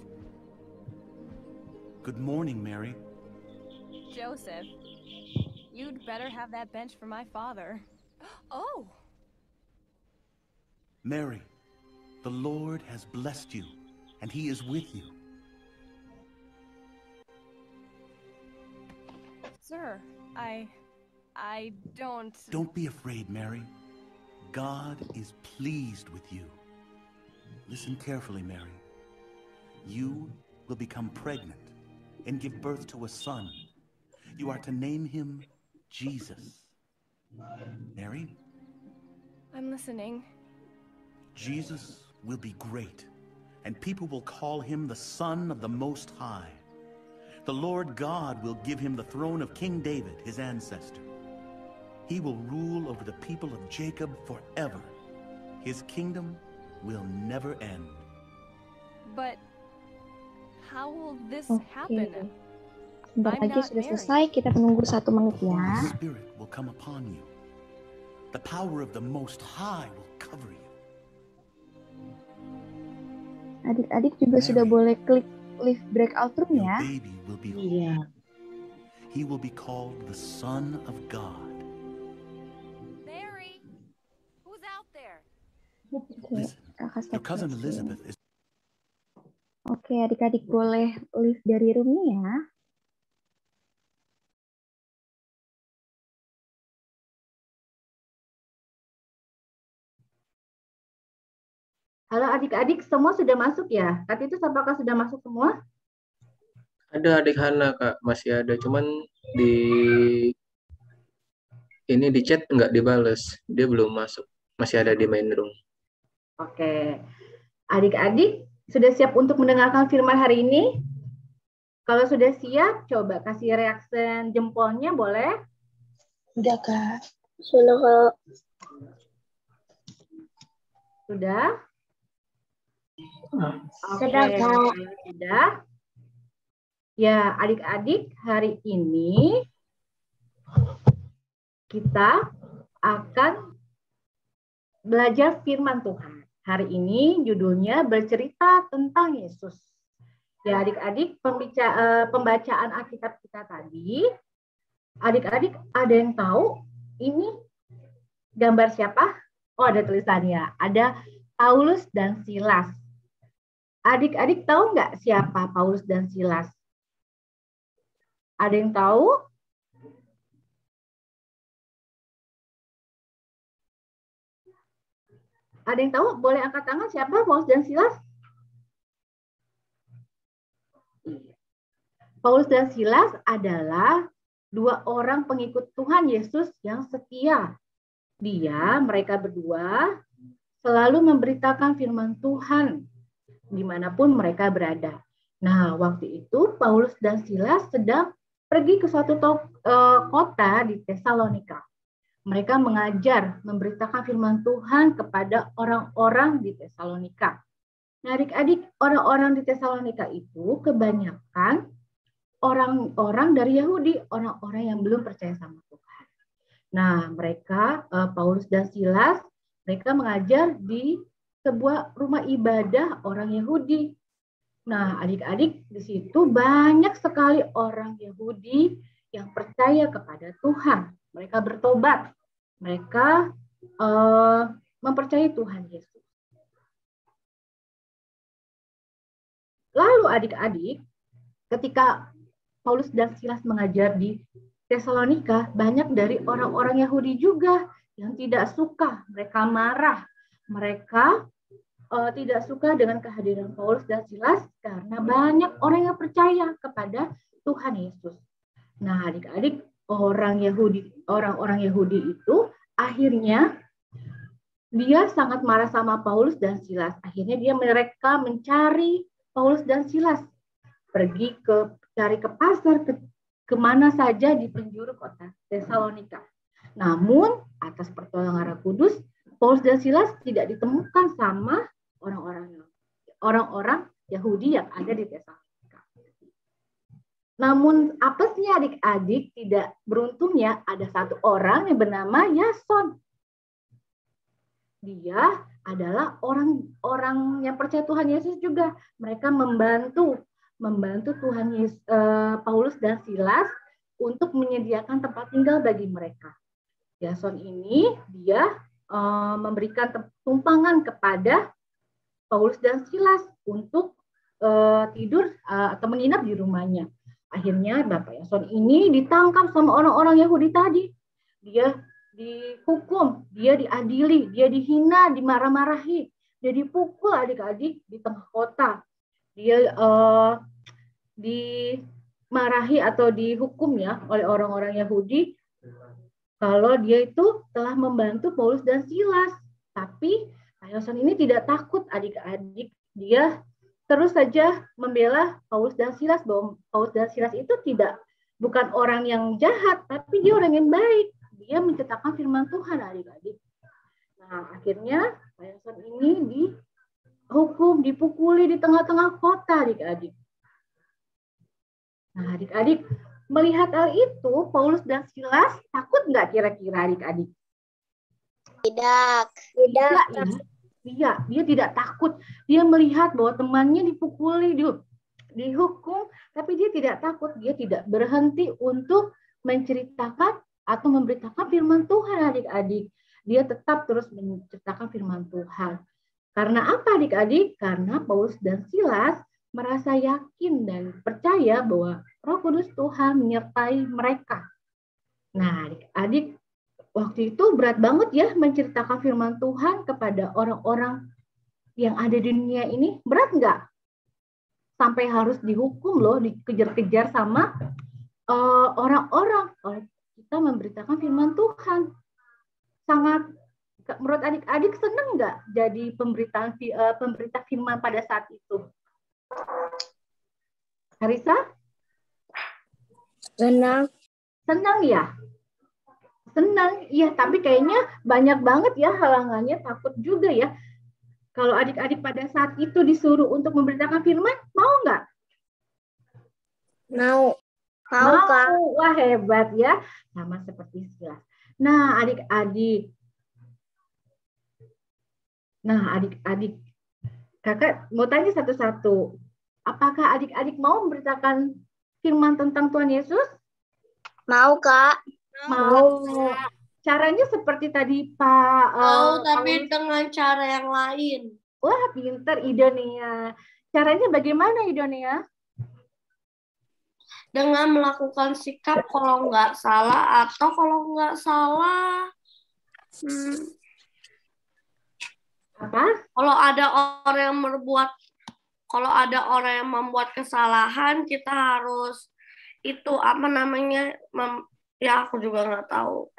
Good morning, Mary. Joseph, you'd better have that bench for my father. Oh! Mary, the Lord has blessed you, and he is with you. Sir, I don't... Don't be afraid, Mary. God is pleased with you. Listen carefully, Mary. You will become pregnant and give birth to a son. You are to name him Jesus. Mary? I'm listening. Jesus will be great, and people will call him the Son of the Most High. The Lord God will give him the throne of King David, his ancestor. He will rule over the people of Jacob forever. His kingdom will never end. But how will this Oke. happen? Sebentar I'm lagi not sudah married. selesai. Kita menunggu 1 menit The ya. Spirit will come upon you. The power of the Most High will cover you. Adik-adik juga sudah boleh klik live breakout room Your ya. baby will be Iya. He will be called the Son of God. Mary, who's out there? Oke, Listen, kakak your stop cousin dulu. Elizabeth is Oke, adik-adik boleh live dari roomnya ya. Halo adik-adik, semua sudah masuk ya? Kak Titus, apakah sudah masuk semua? Ada adik Hana, Kak. Masih ada. Cuman di di chat nggak dibales. Dia belum masuk. Masih ada di main room. Oke. Adik-adik, sudah siap untuk mendengarkan firman hari ini? Kalau sudah siap, coba kasih reaksi jempolnya, boleh? Udah, Kak. Sudah, Sudah? Sudah, Kak. Sudah. Ya, adik-adik, hari ini kita akan belajar firman Tuhan. Hari ini judulnya bercerita tentang Yesus. Ya adik-adik, pembacaan Alkitab kita tadi, adik-adik ada yang tahu ini gambar siapa? Oh, ada tulisannya. Ada Paulus dan Silas. Adik-adik tahu nggak siapa Paulus dan Silas? Ada yang tahu? Ada yang tahu? Boleh angkat tangan siapa Paulus dan Silas? Paulus dan Silas adalah dua orang pengikut Tuhan Yesus yang setia. Mereka berdua selalu memberitakan firman Tuhan dimanapun mereka berada. Nah, waktu itu Paulus dan Silas sedang pergi ke suatu kota di Tesalonika. Mereka mengajar, memberitakan firman Tuhan kepada orang-orang di Tesalonika. Nah, adik-adik, orang-orang di Tesalonika itu kebanyakan orang-orang dari Yahudi, orang-orang yang belum percaya sama Tuhan. Nah, mereka, Paulus dan Silas, mereka mengajar di sebuah rumah ibadah orang Yahudi. Nah, adik-adik, di situ banyak sekali orang Yahudi yang percaya kepada Tuhan. Mereka bertobat. Mereka mempercayai Tuhan Yesus. Lalu adik-adik, ketika Paulus dan Silas mengajar di Tesalonika, banyak dari orang-orang Yahudi juga yang tidak suka. Mereka marah. Mereka tidak suka dengan kehadiran Paulus dan Silas karena banyak orang yang percaya kepada Tuhan Yesus. Nah, adik-adik, orang-orang Yahudi itu akhirnya dia sangat marah sama Paulus dan Silas. Akhirnya mereka mencari Paulus dan Silas, cari ke pasar, kemana saja di penjuru kota Tesalonika. Namun atas pertolongan Roh Kudus, Paulus dan Silas tidak ditemukan sama orang-orang Yahudi yang ada di Tesalonika. Namun apesnya adik-adik, tidak beruntungnya ada satu orang yang bernama Yason. Dia adalah orang yang percaya Tuhan Yesus juga. Mereka membantu Tuhan Yesus, Paulus dan Silas untuk menyediakan tempat tinggal bagi mereka. Yason ini dia memberikan tumpangan kepada Paulus dan Silas untuk tidur atau menginap di rumahnya. Akhirnya Bapak Yason ini ditangkap sama orang-orang Yahudi tadi. Dia dihukum, dia diadili, dia dihina, dimarah-marahi, dia dipukul adik-adik di tengah kota. Dia dimarahi atau dihukum ya oleh orang-orang Yahudi kalau dia itu telah membantu Paulus dan Silas. Tapi Yason ini tidak takut adik-adik. Dia terus saja membela Paulus dan Silas, bahwa Paulus dan Silas itu bukan orang yang jahat, tapi dia orang yang baik. Dia menceritakan firman Tuhan adik-adik. Nah, akhirnya Yason ini dihukum, dipukuli di tengah-tengah kota adik-adik. Nah, adik-adik melihat hal itu, Paulus dan Silas takut nggak kira-kira adik-adik? Tidak. Iya, dia tidak takut. Dia melihat bahwa temannya dipukuli, dihukum, tapi dia tidak takut. Dia tidak berhenti untuk menceritakan atau memberitakan firman Tuhan adik-adik. Dia tetap terus menceritakan firman Tuhan. Karena apa adik-adik? Karena Paulus dan Silas merasa yakin dan percaya bahwa Roh Kudus Tuhan menyertai mereka. Nah, adik-adik, waktu itu berat banget ya menceritakan firman Tuhan kepada orang-orang yang ada di dunia ini. Berat nggak? Sampai harus dihukum loh, dikejar-kejar sama orang-orang. Kita memberitakan firman Tuhan. Sangat, menurut adik-adik senang nggak jadi pemberita firman pada saat itu? Harisa? Senang. Senang ya? Senang, iya, tapi kayaknya banyak banget ya halangannya, takut juga ya. Kalau adik-adik pada saat itu disuruh untuk memberitakan firman, mau nggak? Mau. Mau, Kak. Wah, hebat ya. Sama seperti Silas. Nah, adik-adik, Nah, adik-adik, kakak mau tanya satu-satu. Apakah adik-adik mau memberitakan firman tentang Tuhan Yesus? Mau, Kak. Mau. Caranya seperti tadi Pak. Mau, tapi dengan cara yang lain. Wah, pinter Idonia. Caranya bagaimana Idonia? Dengan melakukan sikap kalau nggak salah, atau kalau nggak salah, apa? Kalau ada orang yang membuat kesalahan, kita harus itu apa namanya? Ya aku juga nggak tahu.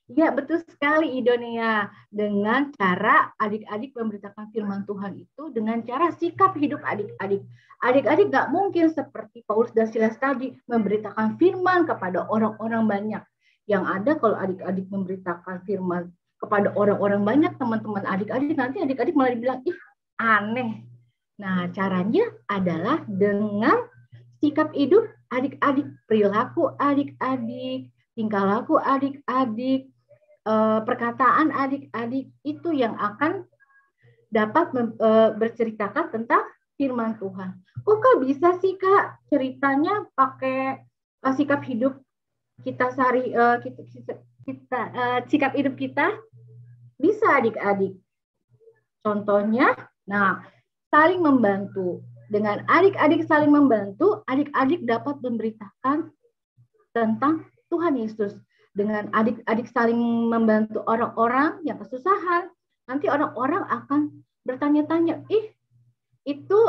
Ya, betul sekali Idonia. Dengan cara adik-adik memberitakan firman Tuhan itu dengan cara sikap hidup adik-adik. Adik-adik nggak mungkin seperti Paulus dan Silas tadi memberitakan firman kepada orang-orang banyak. Yang ada kalau adik-adik memberitakan firman kepada orang-orang banyak, teman-teman adik-adik, nanti adik-adik malah dibilang, ih aneh. Nah, caranya adalah dengan sikap hidup adik-adik, perilaku adik-adik, tingkah laku adik-adik, perkataan adik-adik itu yang akan dapat berceritakan tentang firman Tuhan. Kok Kak bisa sih Kak ceritanya pakai sikap hidup kita sikap hidup kita? Bisa adik-adik. Contohnya, nah, saling membantu. Dengan adik-adik saling membantu, adik-adik dapat memberitakan tentang Tuhan Yesus. Dengan adik-adik saling membantu orang-orang yang kesusahan, nanti orang-orang akan bertanya-tanya, itu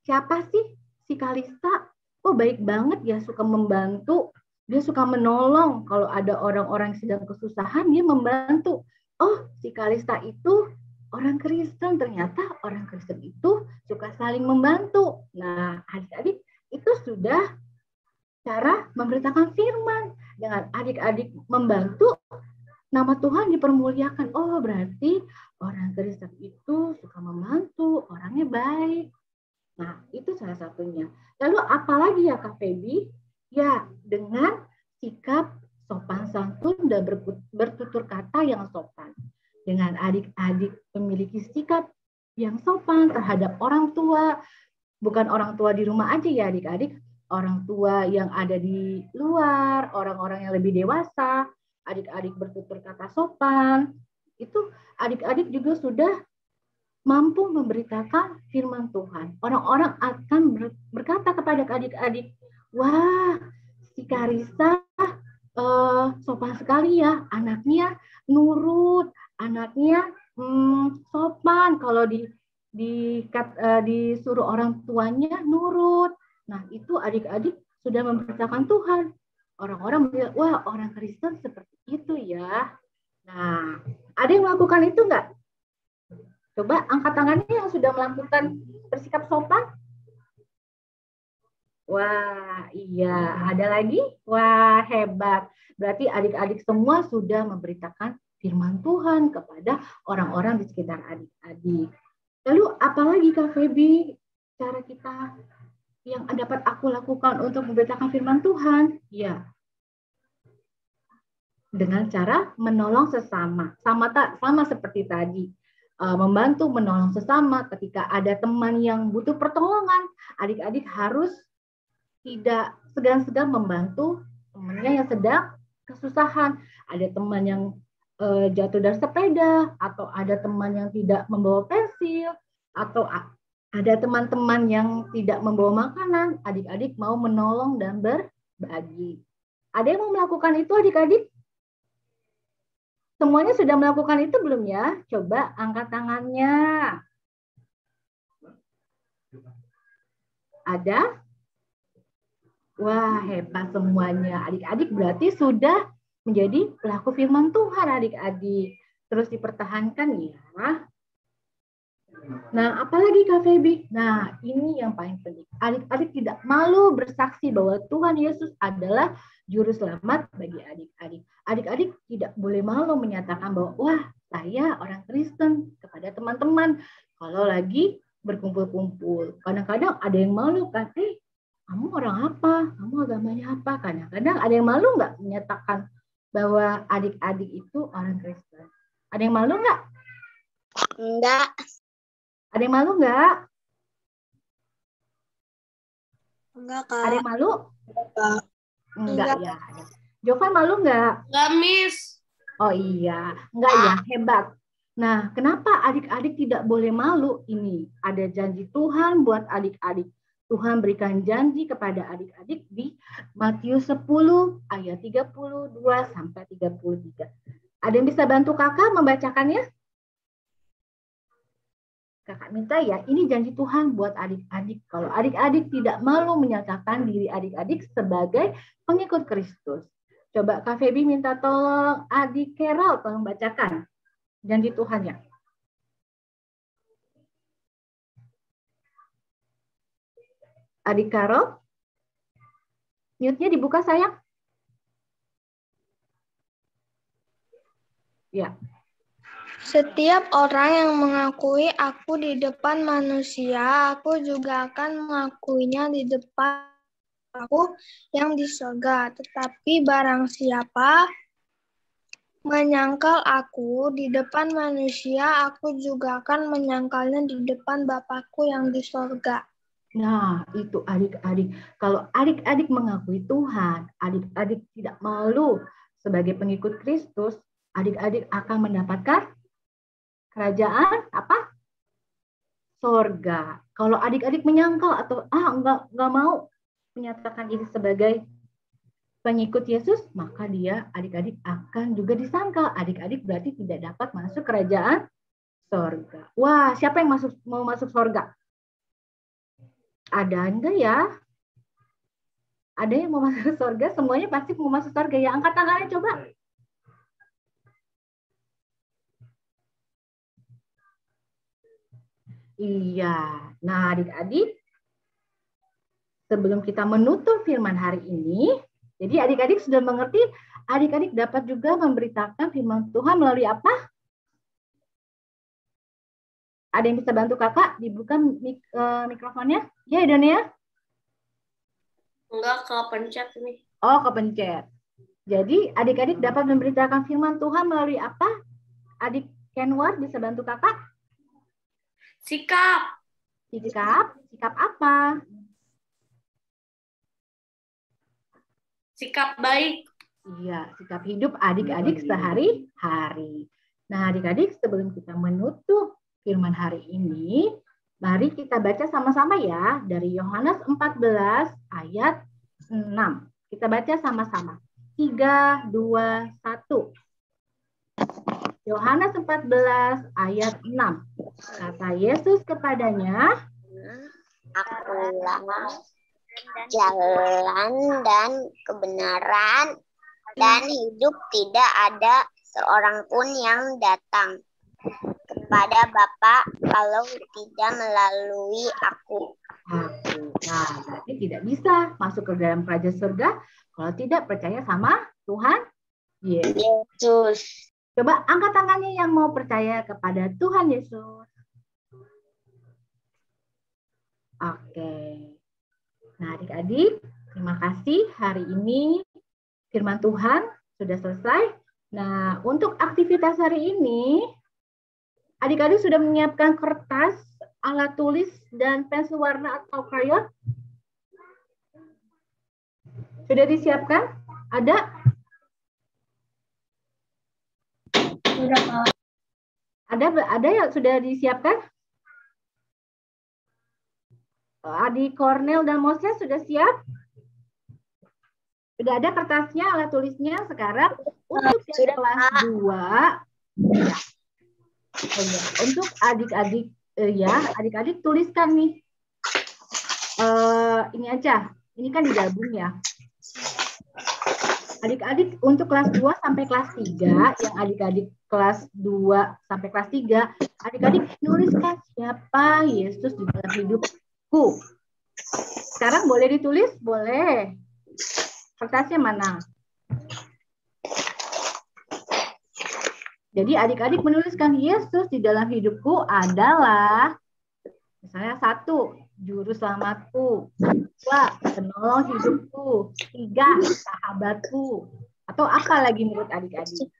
siapa sih si Kalista? Oh baik banget ya, suka membantu, dia suka menolong. Kalau ada orang-orang yang sedang kesusahan, dia membantu. Oh si Kalista itu orang Kristen, ternyata orang Kristen itu suka saling membantu. Nah adik-adik itu sudah cara memberitakan firman. Dengan adik-adik membantu, nama Tuhan dipermuliakan. Oh, berarti orang Kristen itu suka membantu, orangnya baik. Nah, itu salah satunya. Lalu apalagi ya Kak Feby? Ya, dengan sikap sopan santun dan bertutur kata yang sopan. Dengan adik-adik memiliki sikap yang sopan terhadap orang tua. Bukan orang tua di rumah aja ya adik-adik, orang tua yang ada di luar, orang-orang yang lebih dewasa, adik-adik bertutur kata sopan, itu adik-adik juga sudah mampu memberitakan firman Tuhan. Orang-orang akan berkata kepada adik-adik, wah, si Karisa sopan sekali ya, anaknya nurut, anaknya sopan, kalau disuruh orang tuanya nurut. Nah, itu adik-adik sudah memberitakan Tuhan. Orang-orang bilang, wah orang Kristen seperti itu ya. Nah, ada yang melakukan itu enggak? Coba angkat tangannya yang sudah melakukan bersikap sopan. Wah, iya. Ada lagi? Wah, hebat. Berarti adik-adik semua sudah memberitakan firman Tuhan kepada orang-orang di sekitar adik-adik. Lalu apalagi Kak Feby cara kita yang dapat aku lakukan untuk memberitakan firman Tuhan? Ya, dengan cara menolong sesama. Sama seperti tadi. Membantu menolong sesama ketika ada teman yang butuh pertolongan. Adik-adik harus tidak segan-segan membantu temannya yang sedang kesusahan. Ada teman yang jatuh dari sepeda, atau ada teman yang tidak membawa pensil, atau ada teman-teman yang tidak membawa makanan, adik-adik mau menolong dan berbagi. Ada yang mau melakukan itu adik-adik? Semuanya sudah melakukan itu belum ya? Coba angkat tangannya. Ada? Wah, hebat semuanya. Adik-adik berarti sudah menjadi pelaku firman Tuhan adik-adik. Terus dipertahankan ya. Nah, apalagi Kak Feby? Nah, ini yang paling penting. Adik-adik tidak malu bersaksi bahwa Tuhan Yesus adalah juru selamat bagi adik-adik. Adik-adik tidak boleh malu menyatakan bahwa, wah, saya orang Kristen kepada teman-teman. Kalau lagi berkumpul-kumpul. Kadang-kadang ada yang malu kan, kamu orang apa? Kamu agamanya apa? Kadang-kadang ada yang malu nggak menyatakan bahwa adik-adik itu orang Kristen. Ada yang malu nggak? Enggak. Ada yang malu nggak? Enggak, Kak. Ada yang malu? Enggak. Enggak ya. Jovan malu nggak? Enggak, Miss. Oh iya, enggak ya, hebat. Nah, kenapa adik-adik tidak boleh malu? Ini ada janji Tuhan buat adik-adik. Tuhan berikan janji kepada adik-adik di Matius 10 ayat 32 sampai 33. Ada yang bisa bantu kakak membacakannya? Kakak minta ya, ini janji Tuhan buat adik-adik. Kalau adik-adik tidak malu menyatakan diri adik-adik sebagai pengikut Kristus. Coba Kak Feby minta tolong adik Carol tolong bacakan janji Tuhan ya. Adik Carol, mute-nya dibuka sayang. Ya. Setiap orang yang mengakui aku di depan manusia, aku juga akan mengakuinya di depan aku yang di surga. Tetapi barang siapa menyangkal aku di depan manusia, aku juga akan menyangkalnya di depan Bapakku yang di surga. Nah, itu adik-adik. Kalau adik-adik mengakui Tuhan, adik-adik tidak malu sebagai pengikut Kristus, adik-adik akan mendapatkan kerajaan apa? Surga. Kalau adik-adik menyangkal atau enggak mau menyatakan diri sebagai pengikut Yesus, maka dia adik-adik akan juga disangkal. Adik-adik berarti tidak dapat masuk kerajaan surga. Wah, siapa yang mau masuk surga? Ada enggak ya? Ada yang mau masuk surga? Semuanya pasti mau masuk surga ya. Angkat tangannya coba. Iya. Nah, adik-adik, sebelum kita menutup firman hari ini, jadi adik-adik sudah mengerti, adik-adik dapat juga memberitakan firman Tuhan melalui apa? Ada yang bisa bantu kakak? Dibuka mikrofonnya. Ya, Idonia? Enggak, kepencet ini. Oh, kepencet. Jadi, adik-adik dapat memberitakan firman Tuhan melalui apa? Adik Kenwar bisa bantu kakak? Sikap. Sikap? Sikap apa? Sikap baik. Iya, sikap hidup adik-adik sehari-hari. Nah, adik-adik sebelum kita menutup firman hari ini, mari kita baca sama-sama ya dari Yohanes 14 ayat 6. Kita baca sama-sama. 3, 2, 1. Yohanes 14 ayat 6. Kata Yesus kepadanya, Akulah jalan dan kebenaran dan hidup, tidak ada seorang pun yang datang kepada Bapa kalau tidak melalui aku. Nah, berarti tidak bisa masuk ke dalam kerajaan surga kalau tidak percaya sama Tuhan Yesus. Coba angkat tangannya yang mau percaya kepada Tuhan Yesus. Oke. Nah, adik-adik, terima kasih hari ini firman Tuhan sudah selesai. Nah, untuk aktivitas hari ini, adik-adik sudah menyiapkan kertas, alat tulis, dan pensil warna atau krayon? Sudah disiapkan? Ada? Sudah, Ada yang sudah disiapkan? Adik Cornel dan Moses sudah siap? Sudah ada kertasnya, alat tulisnya. Sekarang untuk yang kelas 2, ya. Untuk adik-adik adik-adik tuliskan nih. Ini aja. Ini kan digabung ya. Adik-adik untuk kelas 2 sampai kelas 3, yang adik-adik kelas 2 sampai kelas 3, adik-adik nuliskan siapa Yesus di dalam hidupku. Sekarang boleh ditulis? Boleh. Kertasnya mana? Jadi adik-adik menuliskan Yesus di dalam hidupku adalah, misalnya 1, juru selamatku, 2, penolong hidupku, 3, sahabatku, atau apa lagi menurut adik-adik?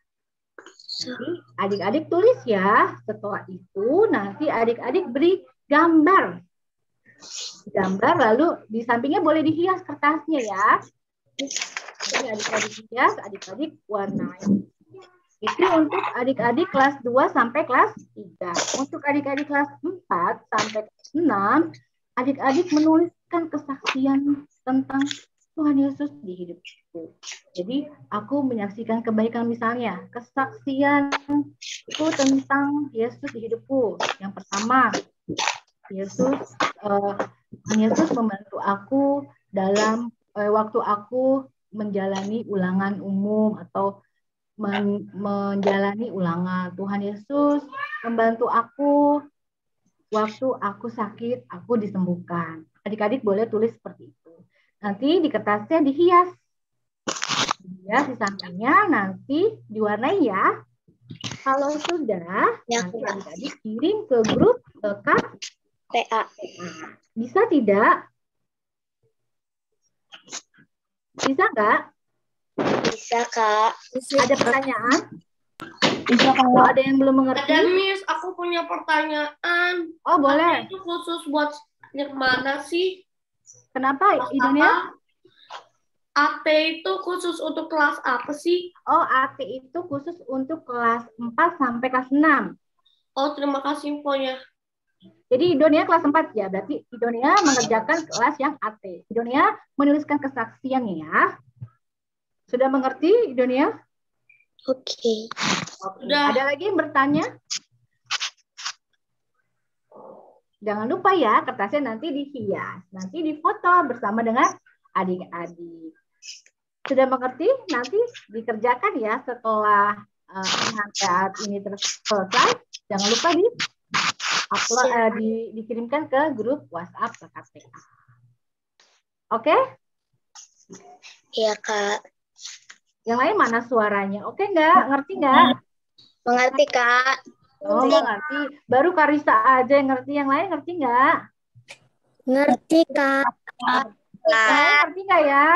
Jadi adik-adik tulis ya. Setelah itu nanti adik-adik beri gambar. Gambar lalu di sampingnya boleh dihias kertasnya ya. Jadi adik-adik hias, adik-adik warnai. Itu untuk adik-adik kelas 2 sampai kelas 3. Untuk adik-adik kelas 4 sampai kelas 6, adik-adik menuliskan kesaksian tentang Tuhan Yesus di hidupku. Jadi aku menyaksikan kebaikan, misalnya kesaksian itu tentang Yesus di hidupku. Yang pertama, Tuhan Yesus membantu aku dalam waktu aku menjalani ulangan umum atau menjalani ulangan. Tuhan Yesus membantu aku waktu aku sakit, aku disembuhkan. Adik-adik boleh tulis seperti itu. Nanti di kertasnya dihias. Dihias di sampingnya, nanti diwarnai ya. Kalau sudah, nanti adik-adik kirim ke grup PA. Bisa tidak? Bisa nggak? Bisa, Kak. Ada pertanyaan? Bisa, kalau ada yang belum mengerti. Ada, Miss, aku punya pertanyaan. Oh, boleh. Itu khusus buat yang mana sih? Kenapa, Idonia? AT itu khusus untuk kelas apa sih? Oh, AT itu khusus untuk kelas 4 sampai kelas 6. Oh, terima kasih infonya. Jadi Idonia kelas 4 ya, berarti Idonia mengerjakan kelas yang AT. Idonia menuliskan kesaksiannya ya. Sudah mengerti Idonia? Oke. Ada lagi yang bertanya? Jangan lupa ya, kertasnya nanti dihias. Nanti difoto bersama dengan adik-adik. Sudah mengerti? Nanti dikerjakan ya setelah saat ini selesai. Jangan lupa dikirimkan ke grup WhatsApp KKPA. Oke? Iya, Kak. Yang lain mana suaranya? Oke nggak? Ngerti nggak? Mengerti, Kak. Oh, ngerti. Baru Karisa aja yang ngerti. Yang lain ngerti nggak? Ngerti, Kak. Ngerti nggak ya?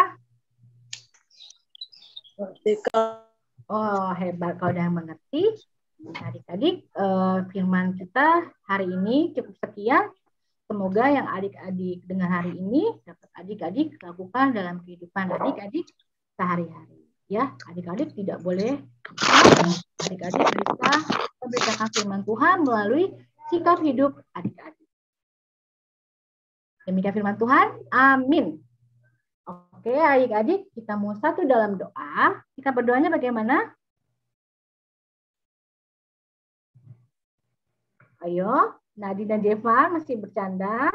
Ngerti, Kak. Oh, hebat kalau udah mengerti. Adik-adik, firman kita hari ini cukup sekian. Semoga yang adik-adik dengar hari ini dapat adik-adik lakukan dalam kehidupan adik-adik sehari-hari. Ya, adik-adik tidak boleh, adik-adik bisa memberitakan firman Tuhan melalui sikap hidup adik-adik. Demikian firman Tuhan, amin. Oke, adik-adik, kita mau satu dalam doa. Kita berdoanya bagaimana? Ayo, Nadi dan Devan masih bercanda.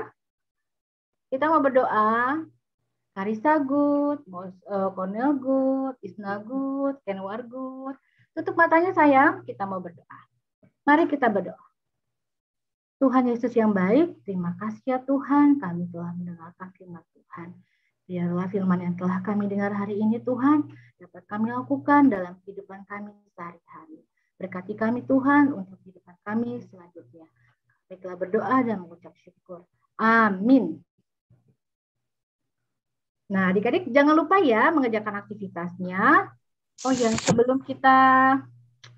Kita mau berdoa. Karisa good, Cornel good, Isna good, Kenwar good. Tutup matanya sayang, kita mau berdoa. Mari kita berdoa. Tuhan Yesus yang baik, terima kasih ya Tuhan, kami telah mendengarkan firman Tuhan. Biarlah firman yang telah kami dengar hari ini Tuhan, dapat kami lakukan dalam kehidupan kami sehari-hari. Berkati kami Tuhan untuk kehidupan kami selanjutnya. Kami telah berdoa dan mengucap syukur. Amin. Nah, adik-adik jangan lupa ya mengerjakan aktivitasnya. Oh ya, sebelum kita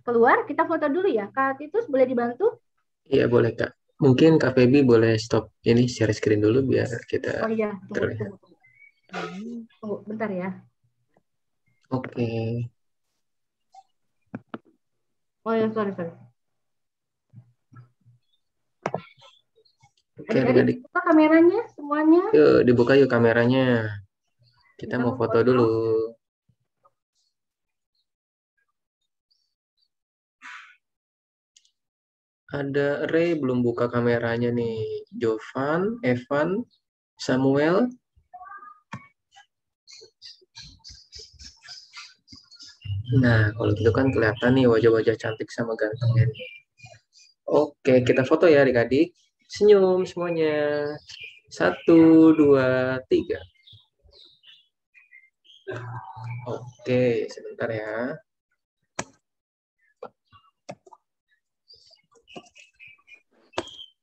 keluar, kita foto dulu ya. Kak Titus, boleh dibantu? Iya, boleh Kak. Mungkin Kak Feby boleh stop ini share screen dulu biar kita tunggu. Tunggu, bentar ya. Oke. Oh ya, sorry. Oke, adik-adik. Buka kameranya semuanya. Yuk, dibuka yuk kameranya. Kita mau foto dulu. Ada Ray belum buka kameranya nih. Jovan, Evan, Samuel. Nah, kalau gitu kan kelihatan nih wajah-wajah cantik sama gantengnya nih. Oke, kita foto ya adik-adik. Senyum semuanya. 1, 2, 3. Oke, sebentar ya.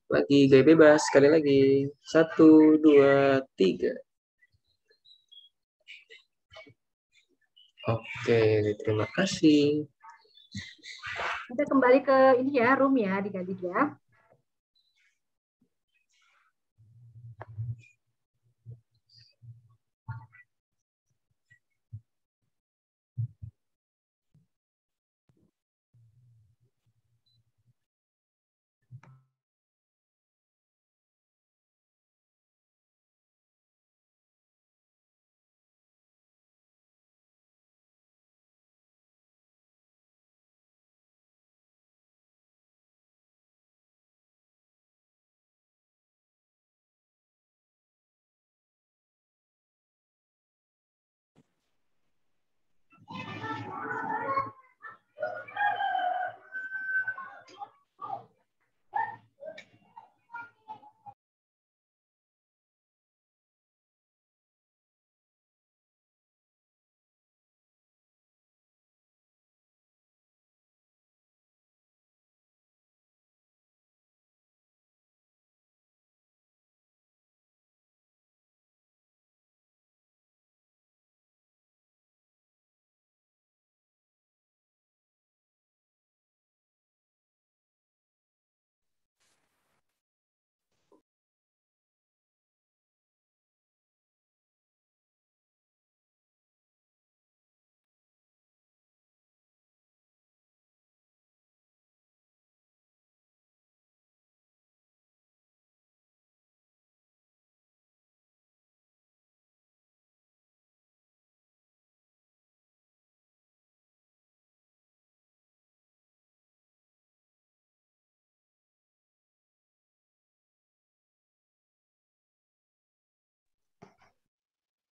Lagi gaya bebas, sekali lagi. 1, 2, 3. Oke, terima kasih. Kita kembali ke ini ya, room ya, adik-adik ya.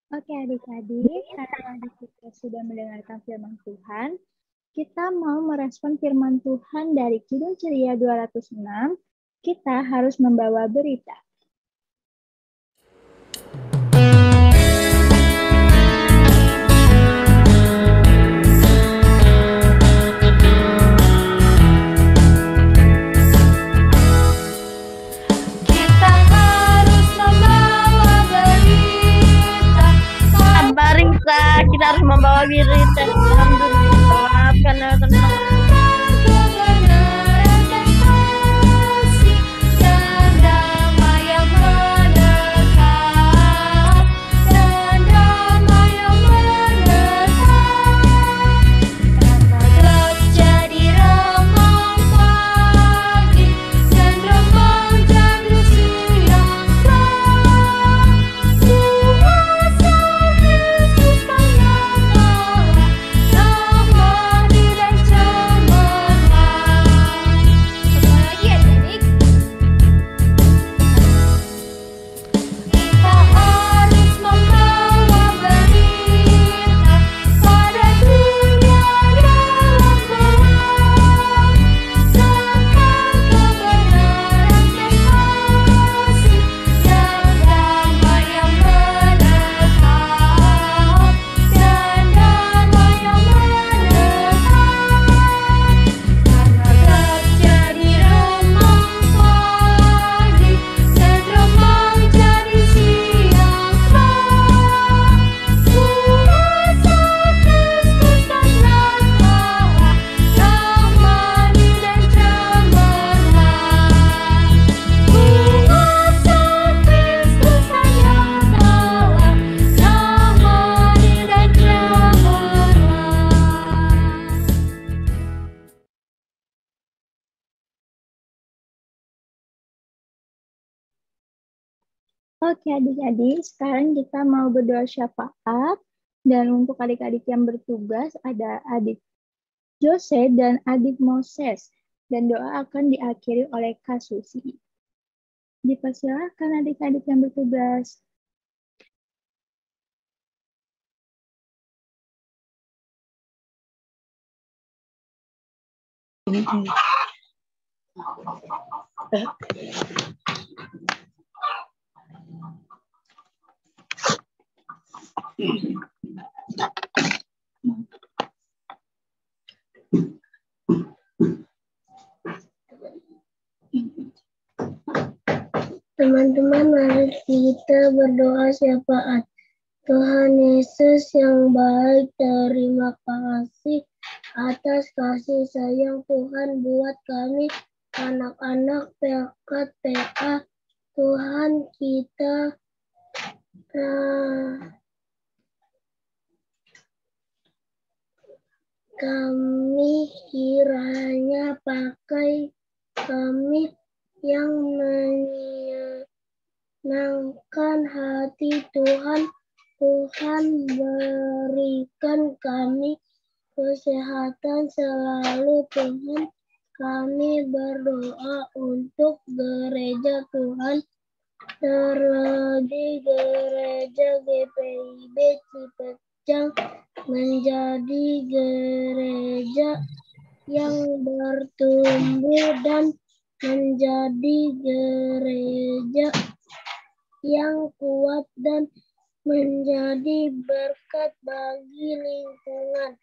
Oke adik-adik, karena kita sudah mendengarkan firman Tuhan, kita mau merespon firman Tuhan dari Kidung Ceria 206, kita harus membawa berita. Kita harus membawa berita. Alhamdulillah karena tentang Oke adik-adik, sekarang kita mau berdoa syafaat. Dan untuk adik-adik yang bertugas ada adik Jose dan adik Moses. Dan doa akan diakhiri oleh Kak Susi. Dipersilakan adik-adik yang bertugas. Teman-teman, mari kita berdoa syafaat. Tuhan Yesus yang baik, terima kasih atas kasih sayang Tuhan buat kami anak-anak PKPA. Tuhan kita kami kiranya pakai kami yang menyenangkan hati Tuhan. Tuhan berikan kami kesehatan selalu Tuhan. Kami berdoa untuk gereja Tuhan, terlebih gereja GPIB Cipecang menjadi gereja yang bertumbuh dan menjadi gereja yang kuat dan menjadi berkat bagi lingkungan.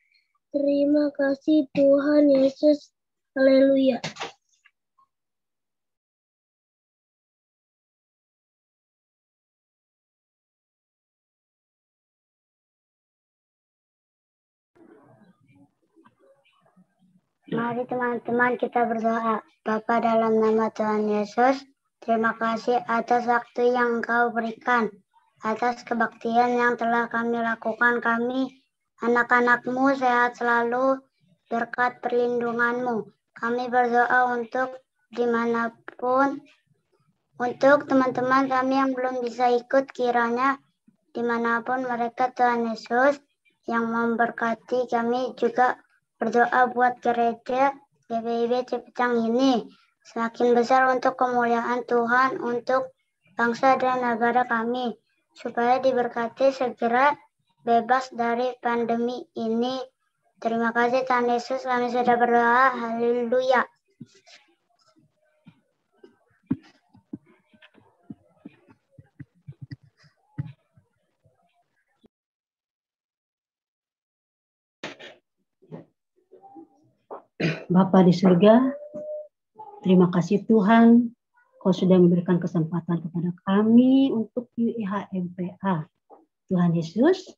Terima kasih Tuhan Yesus. Haleluya. Mari teman-teman kita berdoa. Bapa dalam nama Tuhan Yesus, terima kasih atas waktu yang Engkau berikan, atas kebaktian yang telah kami lakukan. Kami anak-anak-Mu sehat selalu berkat perlindungan-Mu. Kami berdoa untuk dimanapun, untuk teman-teman kami yang belum bisa ikut, kiranya dimanapun mereka Tuhan Yesus yang memberkati. Kami juga berdoa buat gereja GPIB Cipecang ini semakin besar untuk kemuliaan Tuhan, untuk bangsa dan negara kami, supaya diberkati segera bebas dari pandemi ini. Terima kasih Tuhan Yesus, kami sudah berdoa. Haleluya. Bapa di surga, terima kasih Tuhan, Kau sudah memberikan kesempatan kepada kami untuk UIHMPA. Tuhan Yesus,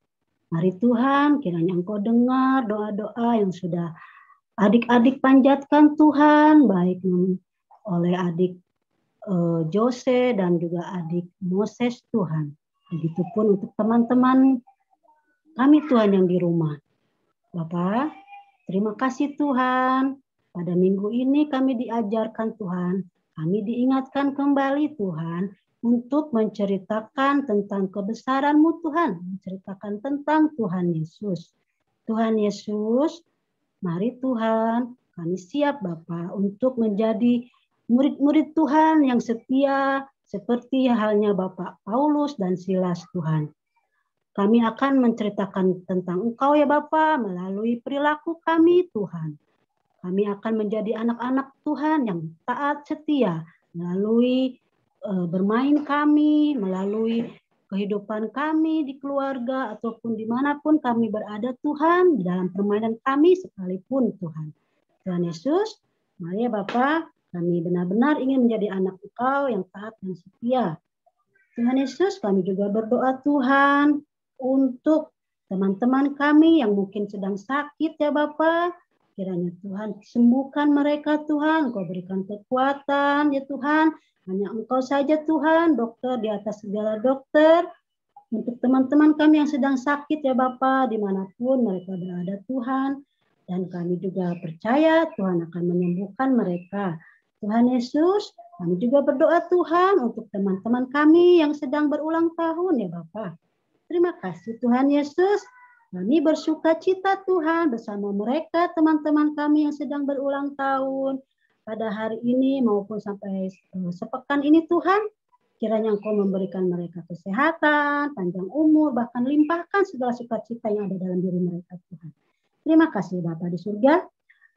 mari Tuhan, kiranya Engkau dengar doa-doa yang sudah adik-adik panjatkan Tuhan, baik oleh adik Jose dan juga adik Moses Tuhan. Begitupun untuk teman-teman kami Tuhan yang di rumah. Bapak, terima kasih Tuhan. Pada minggu ini kami diajarkan Tuhan, kami diingatkan kembali Tuhan untuk menceritakan tentang kebesaran-Mu Tuhan, menceritakan tentang Tuhan Yesus. Tuhan Yesus, mari Tuhan, kami siap Bapa untuk menjadi murid-murid Tuhan yang setia seperti halnya Bapak Paulus dan Silas Tuhan. Kami akan menceritakan tentang Engkau ya Bapa melalui perilaku kami Tuhan. Kami akan menjadi anak-anak Tuhan yang taat setia melalui bermain kami, melalui kehidupan kami di keluarga ataupun dimanapun kami berada Tuhan, di dalam permainan kami sekalipun Tuhan. Tuhan Yesus, mari ya Bapa, kami benar-benar ingin menjadi anak Engkau yang taat dan setia. Tuhan Yesus, kami juga berdoa Tuhan untuk teman-teman kami yang mungkin sedang sakit ya Bapa. Kiranya Tuhan sembuhkan mereka Tuhan, Engkau berikan kekuatan ya Tuhan. Hanya Engkau saja Tuhan, dokter di atas segala dokter. Untuk teman-teman kami yang sedang sakit ya Bapa, dimanapun mereka berada Tuhan. Dan kami juga percaya Tuhan akan menyembuhkan mereka. Tuhan Yesus, kami juga berdoa Tuhan untuk teman-teman kami yang sedang berulang tahun ya Bapa. Terima kasih Tuhan Yesus. Kami bersuka cita Tuhan bersama mereka teman-teman kami yang sedang berulang tahun pada hari ini maupun sampai sepekan ini Tuhan. Kiranya Engkau memberikan mereka kesehatan, panjang umur, bahkan limpahkan segala sukacita yang ada dalam diri mereka Tuhan. Terima kasih Bapa di surga.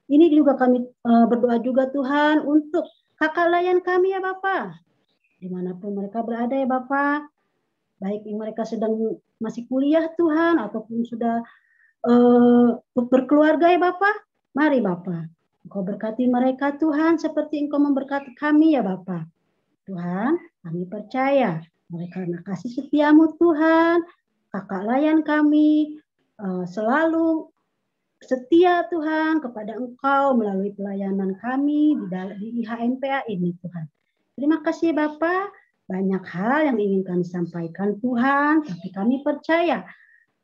Ini juga kami berdoa juga Tuhan untuk kakak layan kami ya Bapa. Dimanapun mereka berada ya Bapa. Baik yang mereka sedang masih kuliah Tuhan ataupun sudah berkeluarga ya Bapa. Mari Bapa, Engkau berkati mereka Tuhan seperti Engkau memberkati kami ya Bapa. Tuhan, kami percaya mereka karena kasih setiamu Tuhan, kakak layan kami selalu setia Tuhan kepada Engkau melalui pelayanan kami di IHMPA ini Tuhan. Terima kasih Bapak, banyak hal yang ingin kami sampaikan Tuhan, tapi kami percaya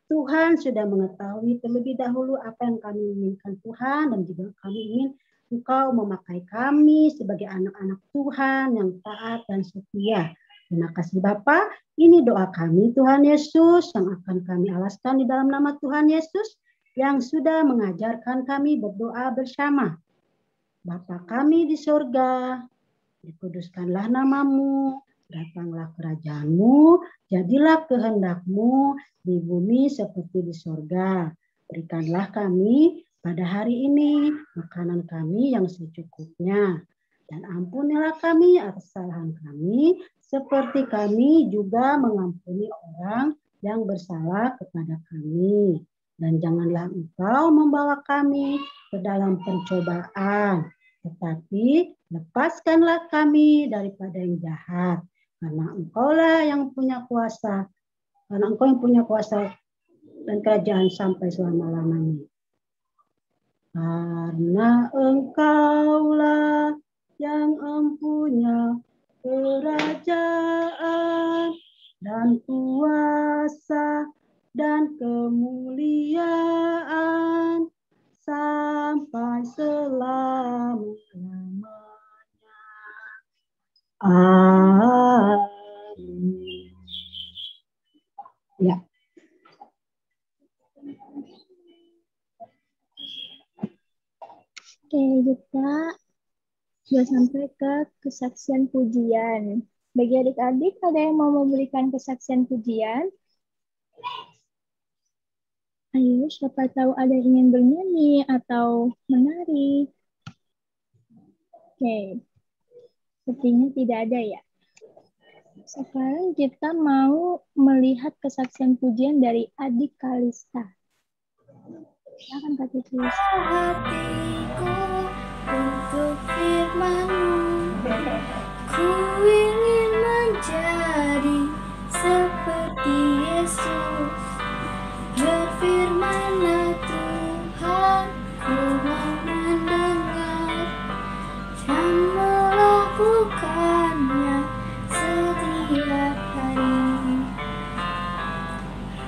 Tuhan sudah mengetahui terlebih dahulu apa yang kami inginkan Tuhan, dan juga kami ingin Engkau memakai kami sebagai anak-anak Tuhan yang taat dan setia. Terima kasih Bapa. Ini doa kami Tuhan Yesus yang akan kami alaskan di dalam nama Tuhan Yesus yang sudah mengajarkan kami berdoa bersama. Bapa kami di surga, dikuduskanlah namamu, datanglah kerajaan-Mu, jadilah kehendak-Mu di bumi seperti di surga. Berikanlah kami pada hari ini makanan kami yang secukupnya. Dan ampunilah kami atas kesalahan kami, seperti kami juga mengampuni orang yang bersalah kepada kami. Dan janganlah Engkau membawa kami ke dalam pencobaan, tetapi lepaskanlah kami daripada yang jahat. Karena Engkaulah yang punya kuasa, karena Engkau yang punya kuasa dan kerajaan sampai selama-lamanya. Karena Engkaulah yang empunya kerajaan dan kuasa dan kemuliaan sampai selama-lamanya. Amin. Ya. Oke, kita sudah sampai ke kesaksian pujian. Bagi adik-adik, ada yang mau memberikan kesaksian pujian? Ayo, siapa tahu ada yang ingin bernyanyi atau menari. Oke, sepertinya tidak ada ya. Sekarang kita mau melihat kesaksian pujian dari adik Kalista. Silakan Kak Titis. Hatiku untuk firman-Mu, ku ingin menjadi seperti Yesus. Berfirman-Lah Tuhan, ku mau mendengar dan melakukannya setiap hari.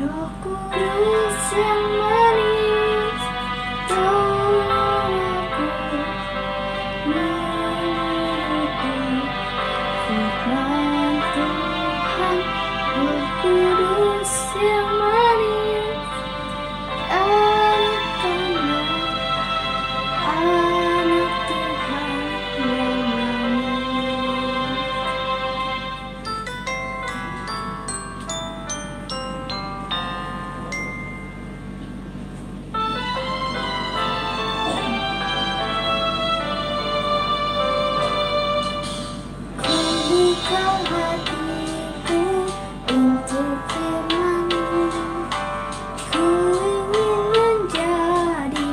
Roh Kudus yang manis, tolong aku menuruti firman Tuhan. Roh Kudus yang manis, anak-anak Tuhan yang manis. Buka hatiku untuk firman-Mu, ku ingin menjadi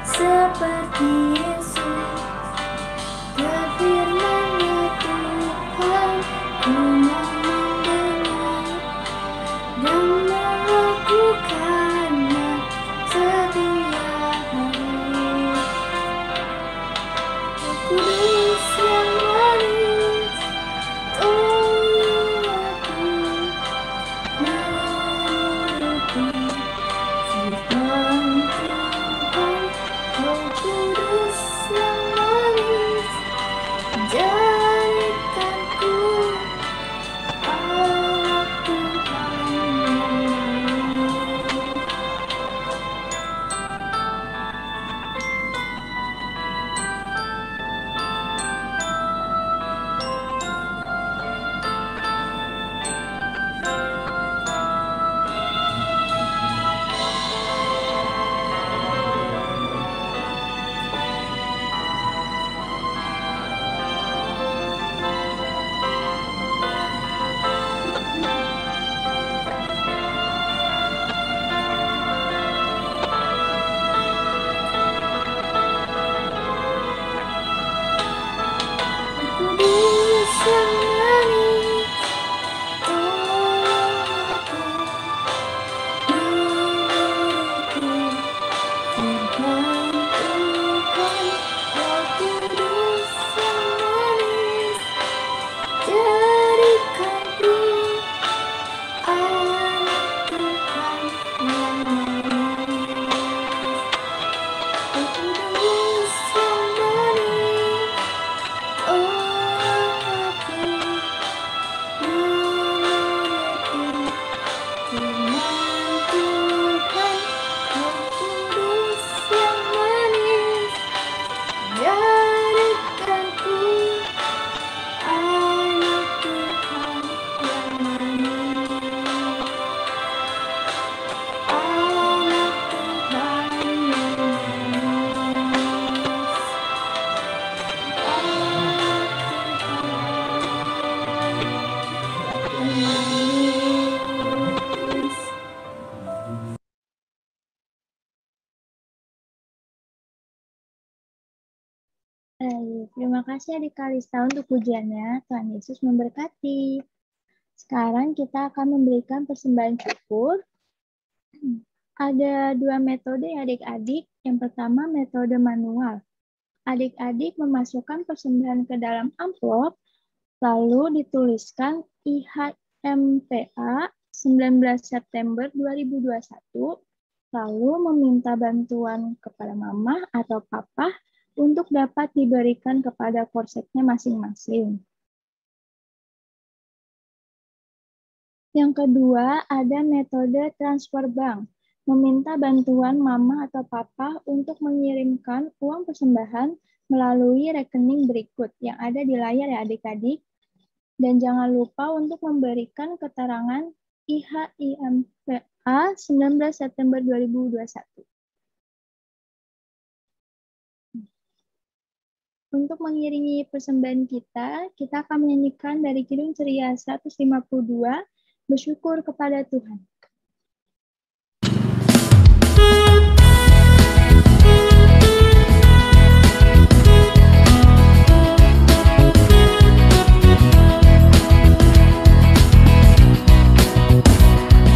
seperti Yesus. Berfirman-Lah Tuhan, ku mau mendengar dan melakukannya setiap hari. Roh Kudus yang manis, tolong aku menuruti firman Tuhan. Roh Kudus yang manis, jadikanku anak Tuhan yang manis. Kudus yang manis, tolong aku menuruti firman Baik, terima kasih Adik Kalista untuk pujiannya. Tuhan Yesus memberkati. Sekarang kita akan memberikan persembahan syukur. Ada dua metode ya adik-adik. Yang pertama metode manual. Adik-adik memasukkan persembahan ke dalam amplop, lalu dituliskan IHMPA 19 September 2021, lalu meminta bantuan kepada mama atau papa untuk dapat diberikan kepada korsetnya masing-masing. Yang kedua, ada metode transfer bank. Meminta bantuan mama atau papa untuk mengirimkan uang persembahan melalui rekening berikut yang ada di layar ya adik-adik. Dan jangan lupa untuk memberikan keterangan IHIMPA 19 September 2021. Untuk mengiringi persembahan kita akan menyanyikan dari Kidung Ceria 152, Bersyukur kepada Tuhan.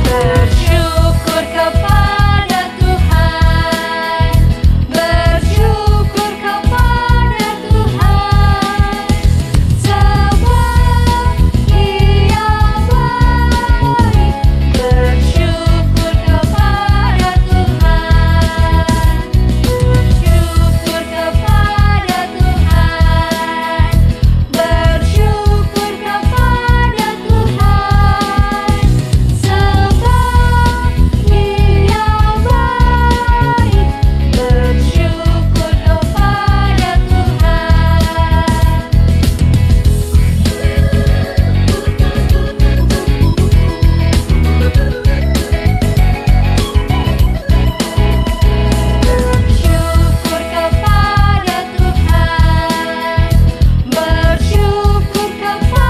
Bersyukur kepada Tuhan, bersyukur kepada Tuhan, sebab Dia baik. Bersyukur kepada Tuhan, bersyukur kepada Tuhan, bersyukur kepada Tuhan, sebab Dia baik. Bersyukur kepada Bersyukur kepada Tuhan, bersyukur kepada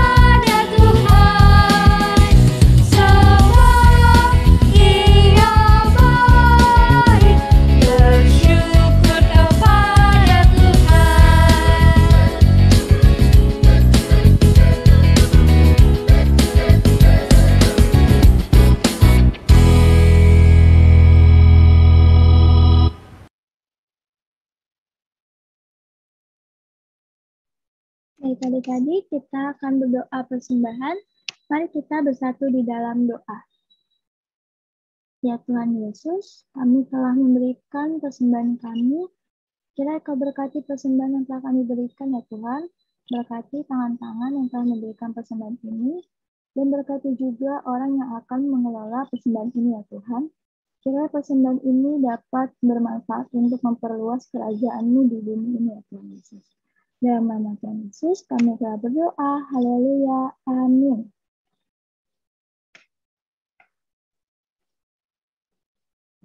Tuhan, sebab Dia baik. Bersyukur kepada Baik adik-adik, kita akan berdoa persembahan. Mari kita bersatu di dalam doa. Ya Tuhan Yesus, kami telah memberikan persembahan kami. Kiranya Kau berkati persembahan yang telah kami berikan ya Tuhan. Berkati tangan-tangan yang telah memberikan persembahan ini. Dan berkati juga orang yang akan mengelola persembahan ini ya Tuhan. Kiranya persembahan ini dapat bermanfaat untuk memperluas kerajaan-Mu di bumi ini ya Tuhan Yesus. Dalam nama Tuhan Yesus, kami telah berdoa. Haleluya. Amin.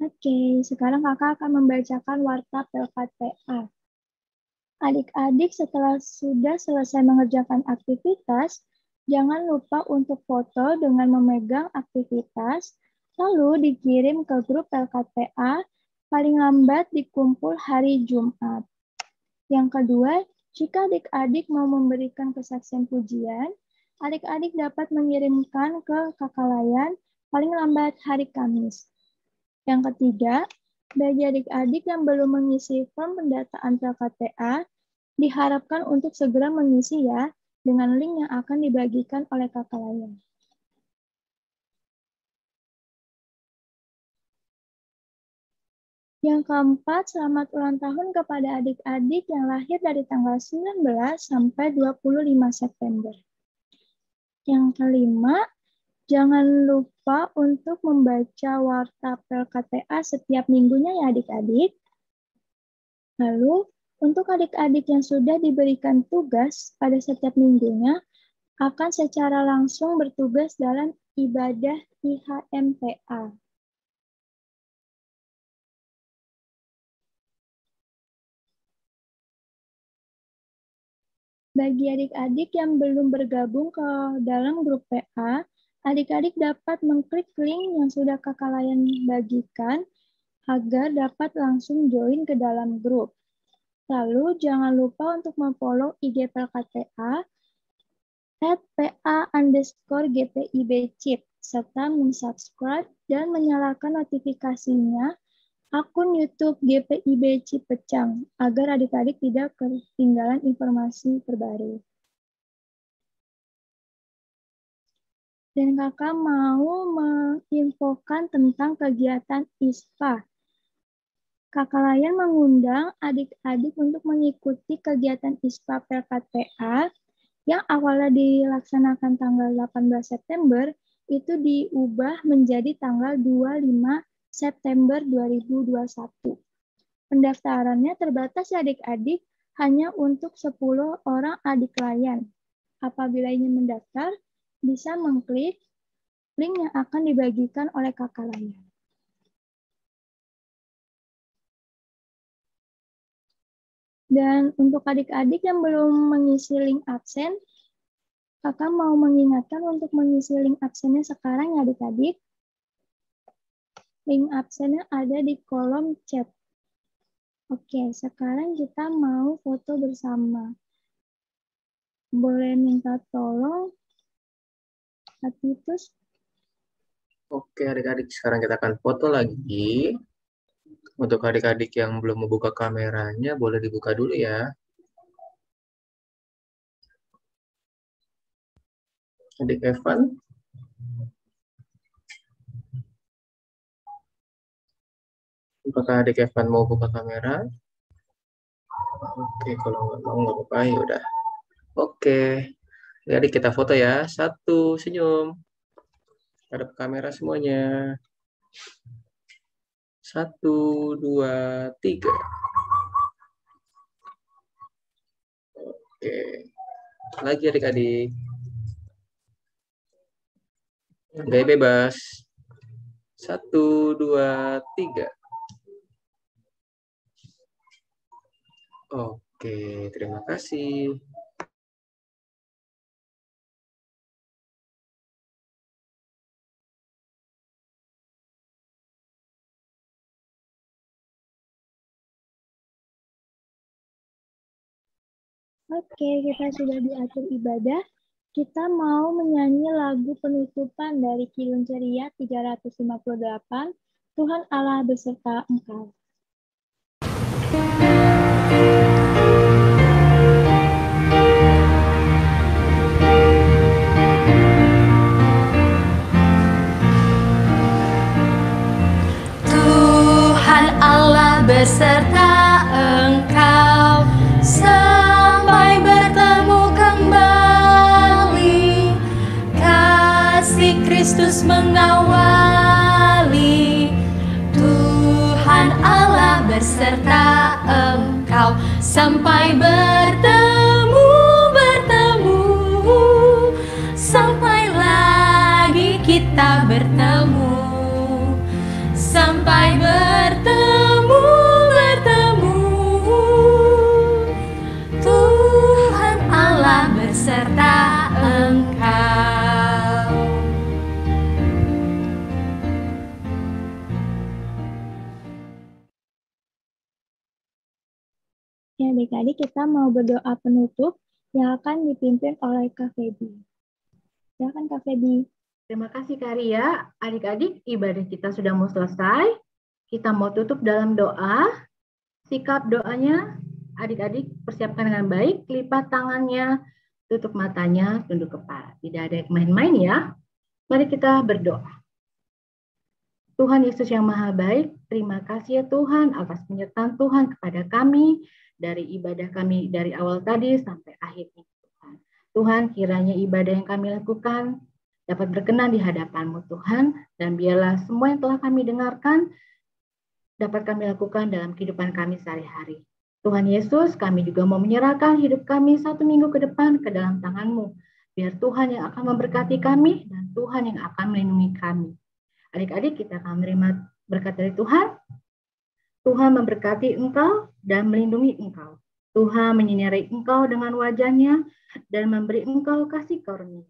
Oke, sekarang kakak akan membacakan warta Pelkat PA. Adik-adik sudah selesai mengerjakan aktivitas, jangan lupa untuk foto dengan memegang aktivitas, lalu dikirim ke grup Pelkat PA, paling lambat dikumpul hari Jumat. Yang kedua, jika adik-adik mau memberikan kesaksian pujian, adik-adik dapat mengirimkan ke kakak layan paling lambat hari Kamis. Yang ketiga, bagi adik-adik yang belum mengisi form pendataan Pelkat PA, diharapkan untuk segera mengisi ya, dengan link yang akan dibagikan oleh kakak layan. Yang keempat, selamat ulang tahun kepada adik-adik yang lahir dari tanggal 19 sampai 25 September. Yang kelima, jangan lupa untuk membaca warta Pelkat PA setiap minggunya ya adik-adik. Lalu, untuk adik-adik yang sudah diberikan tugas pada setiap minggunya, akan secara langsung bertugas dalam ibadah IHMPA. Bagi adik-adik yang belum bergabung ke dalam grup PA, adik-adik dapat mengklik link yang sudah kakak layan bagikan agar dapat langsung join ke dalam grup. Lalu jangan lupa untuk memfollow IG PLKTA @PA_GPIBCIP serta mensubscribe dan menyalakan notifikasinya akun YouTube GPIB Cipecang agar adik-adik tidak ketinggalan informasi terbaru. Dan kakak mau menginfokan tentang kegiatan ISPA. Kakak Layan mengundang adik-adik untuk mengikuti kegiatan ISPA PLKTA yang awalnya dilaksanakan tanggal 18 September itu diubah menjadi tanggal 25 September 2021. Pendaftarannya terbatas ya adik-adik, hanya untuk 10 orang adik Layan. Apabila ingin mendaftar, bisa mengklik link yang akan dibagikan oleh kakak Layan. Dan untuk adik-adik yang belum mengisi link absen, kakak mau mengingatkan untuk mengisi link absennya sekarang ya adik-adik. Link absennya ada di kolom chat. Oke, sekarang kita mau foto bersama. Boleh minta tolong, Kak Titus? Oke adik-adik, sekarang kita akan foto lagi. Untuk adik-adik yang belum membuka kameranya, boleh dibuka dulu ya. Adik Evan. Apakah adik Evan mau buka kamera? Oke, kalau nggak mau nggak apa-apa, ya udah. Oke, adik kita foto ya. 1, senyum. Hadap kamera semuanya. 1, 2, 3. Oke. Lagi adik-adik. Gaya bebas. 1, 2, 3. Oke, terima kasih. Oke, kita sudah diatur ibadah. Kita mau menyanyi lagu penutupan dari Kilun Ceria 358, Tuhan Allah beserta Engkau. Tuhan Allah beserta engkau sampai bertemu kembali. Kasih Kristus mengawali. Tuhan Allah beserta engkau sampai bertemu, sampai lagi kita bertemu. Sampai bertemu, Tuhan Allah beserta engkau. Ya adik-adik, kita mau berdoa penutup yang akan dipimpin oleh Kak Feby. Silakan Kak Feby. Terima kasih Kak Ria. Adik-adik, ibadah kita sudah mau selesai. Kita mau tutup dalam doa. Sikap doanya, adik-adik persiapkan dengan baik. Lipat tangannya, tutup matanya, tunduk kepala. Tidak ada yang main-main ya. Mari kita berdoa. Tuhan Yesus yang Maha Baik, terima kasih ya Tuhan atas penyertaan Tuhan kepada kami. Dari ibadah kami dari awal tadi sampai akhir ini Tuhan. Tuhan, kiranya ibadah yang kami lakukan dapat berkenan di hadapan-Mu Tuhan, dan biarlah semua yang telah kami dengarkan dapat kami lakukan dalam kehidupan kami sehari-hari. Tuhan Yesus, kami juga mau menyerahkan hidup kami 1 minggu ke depan ke dalam tangan-Mu. Biar Tuhan yang akan memberkati kami dan Tuhan yang akan melindungi kami. Adik-adik, kita akan menerima berkat dari Tuhan. Tuhan memberkati engkau dan melindungi engkau. Tuhan menyinari engkau dengan wajah-Nya dan memberi engkau kasih karunia.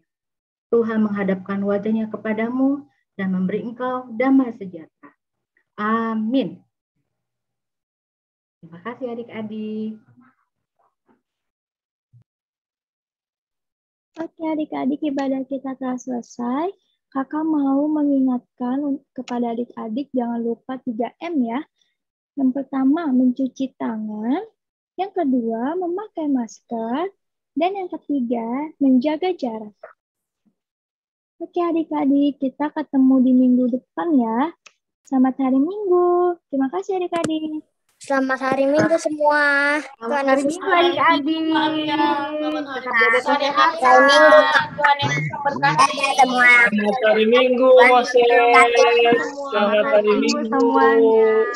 Tuhan menghadapkan wajah-Nya kepadamu dan memberi engkau damai sejahtera. Amin. Terima kasih adik-adik. Oke adik-adik, ibadah kita telah selesai. Kakak mau mengingatkan kepada adik-adik jangan lupa 3M ya. Yang pertama, mencuci tangan. Yang kedua, memakai masker. Dan yang ketiga, menjaga jarak. Oke adik-adik, kita ketemu di minggu depan ya. Selamat hari Minggu. Terima kasih adik-adik. Selamat hari Minggu semua. Selamat hari Minggu adik-adik. Selamat hari Minggu. Selamat hari Minggu, Moses. Selamat hari Minggu semuanya.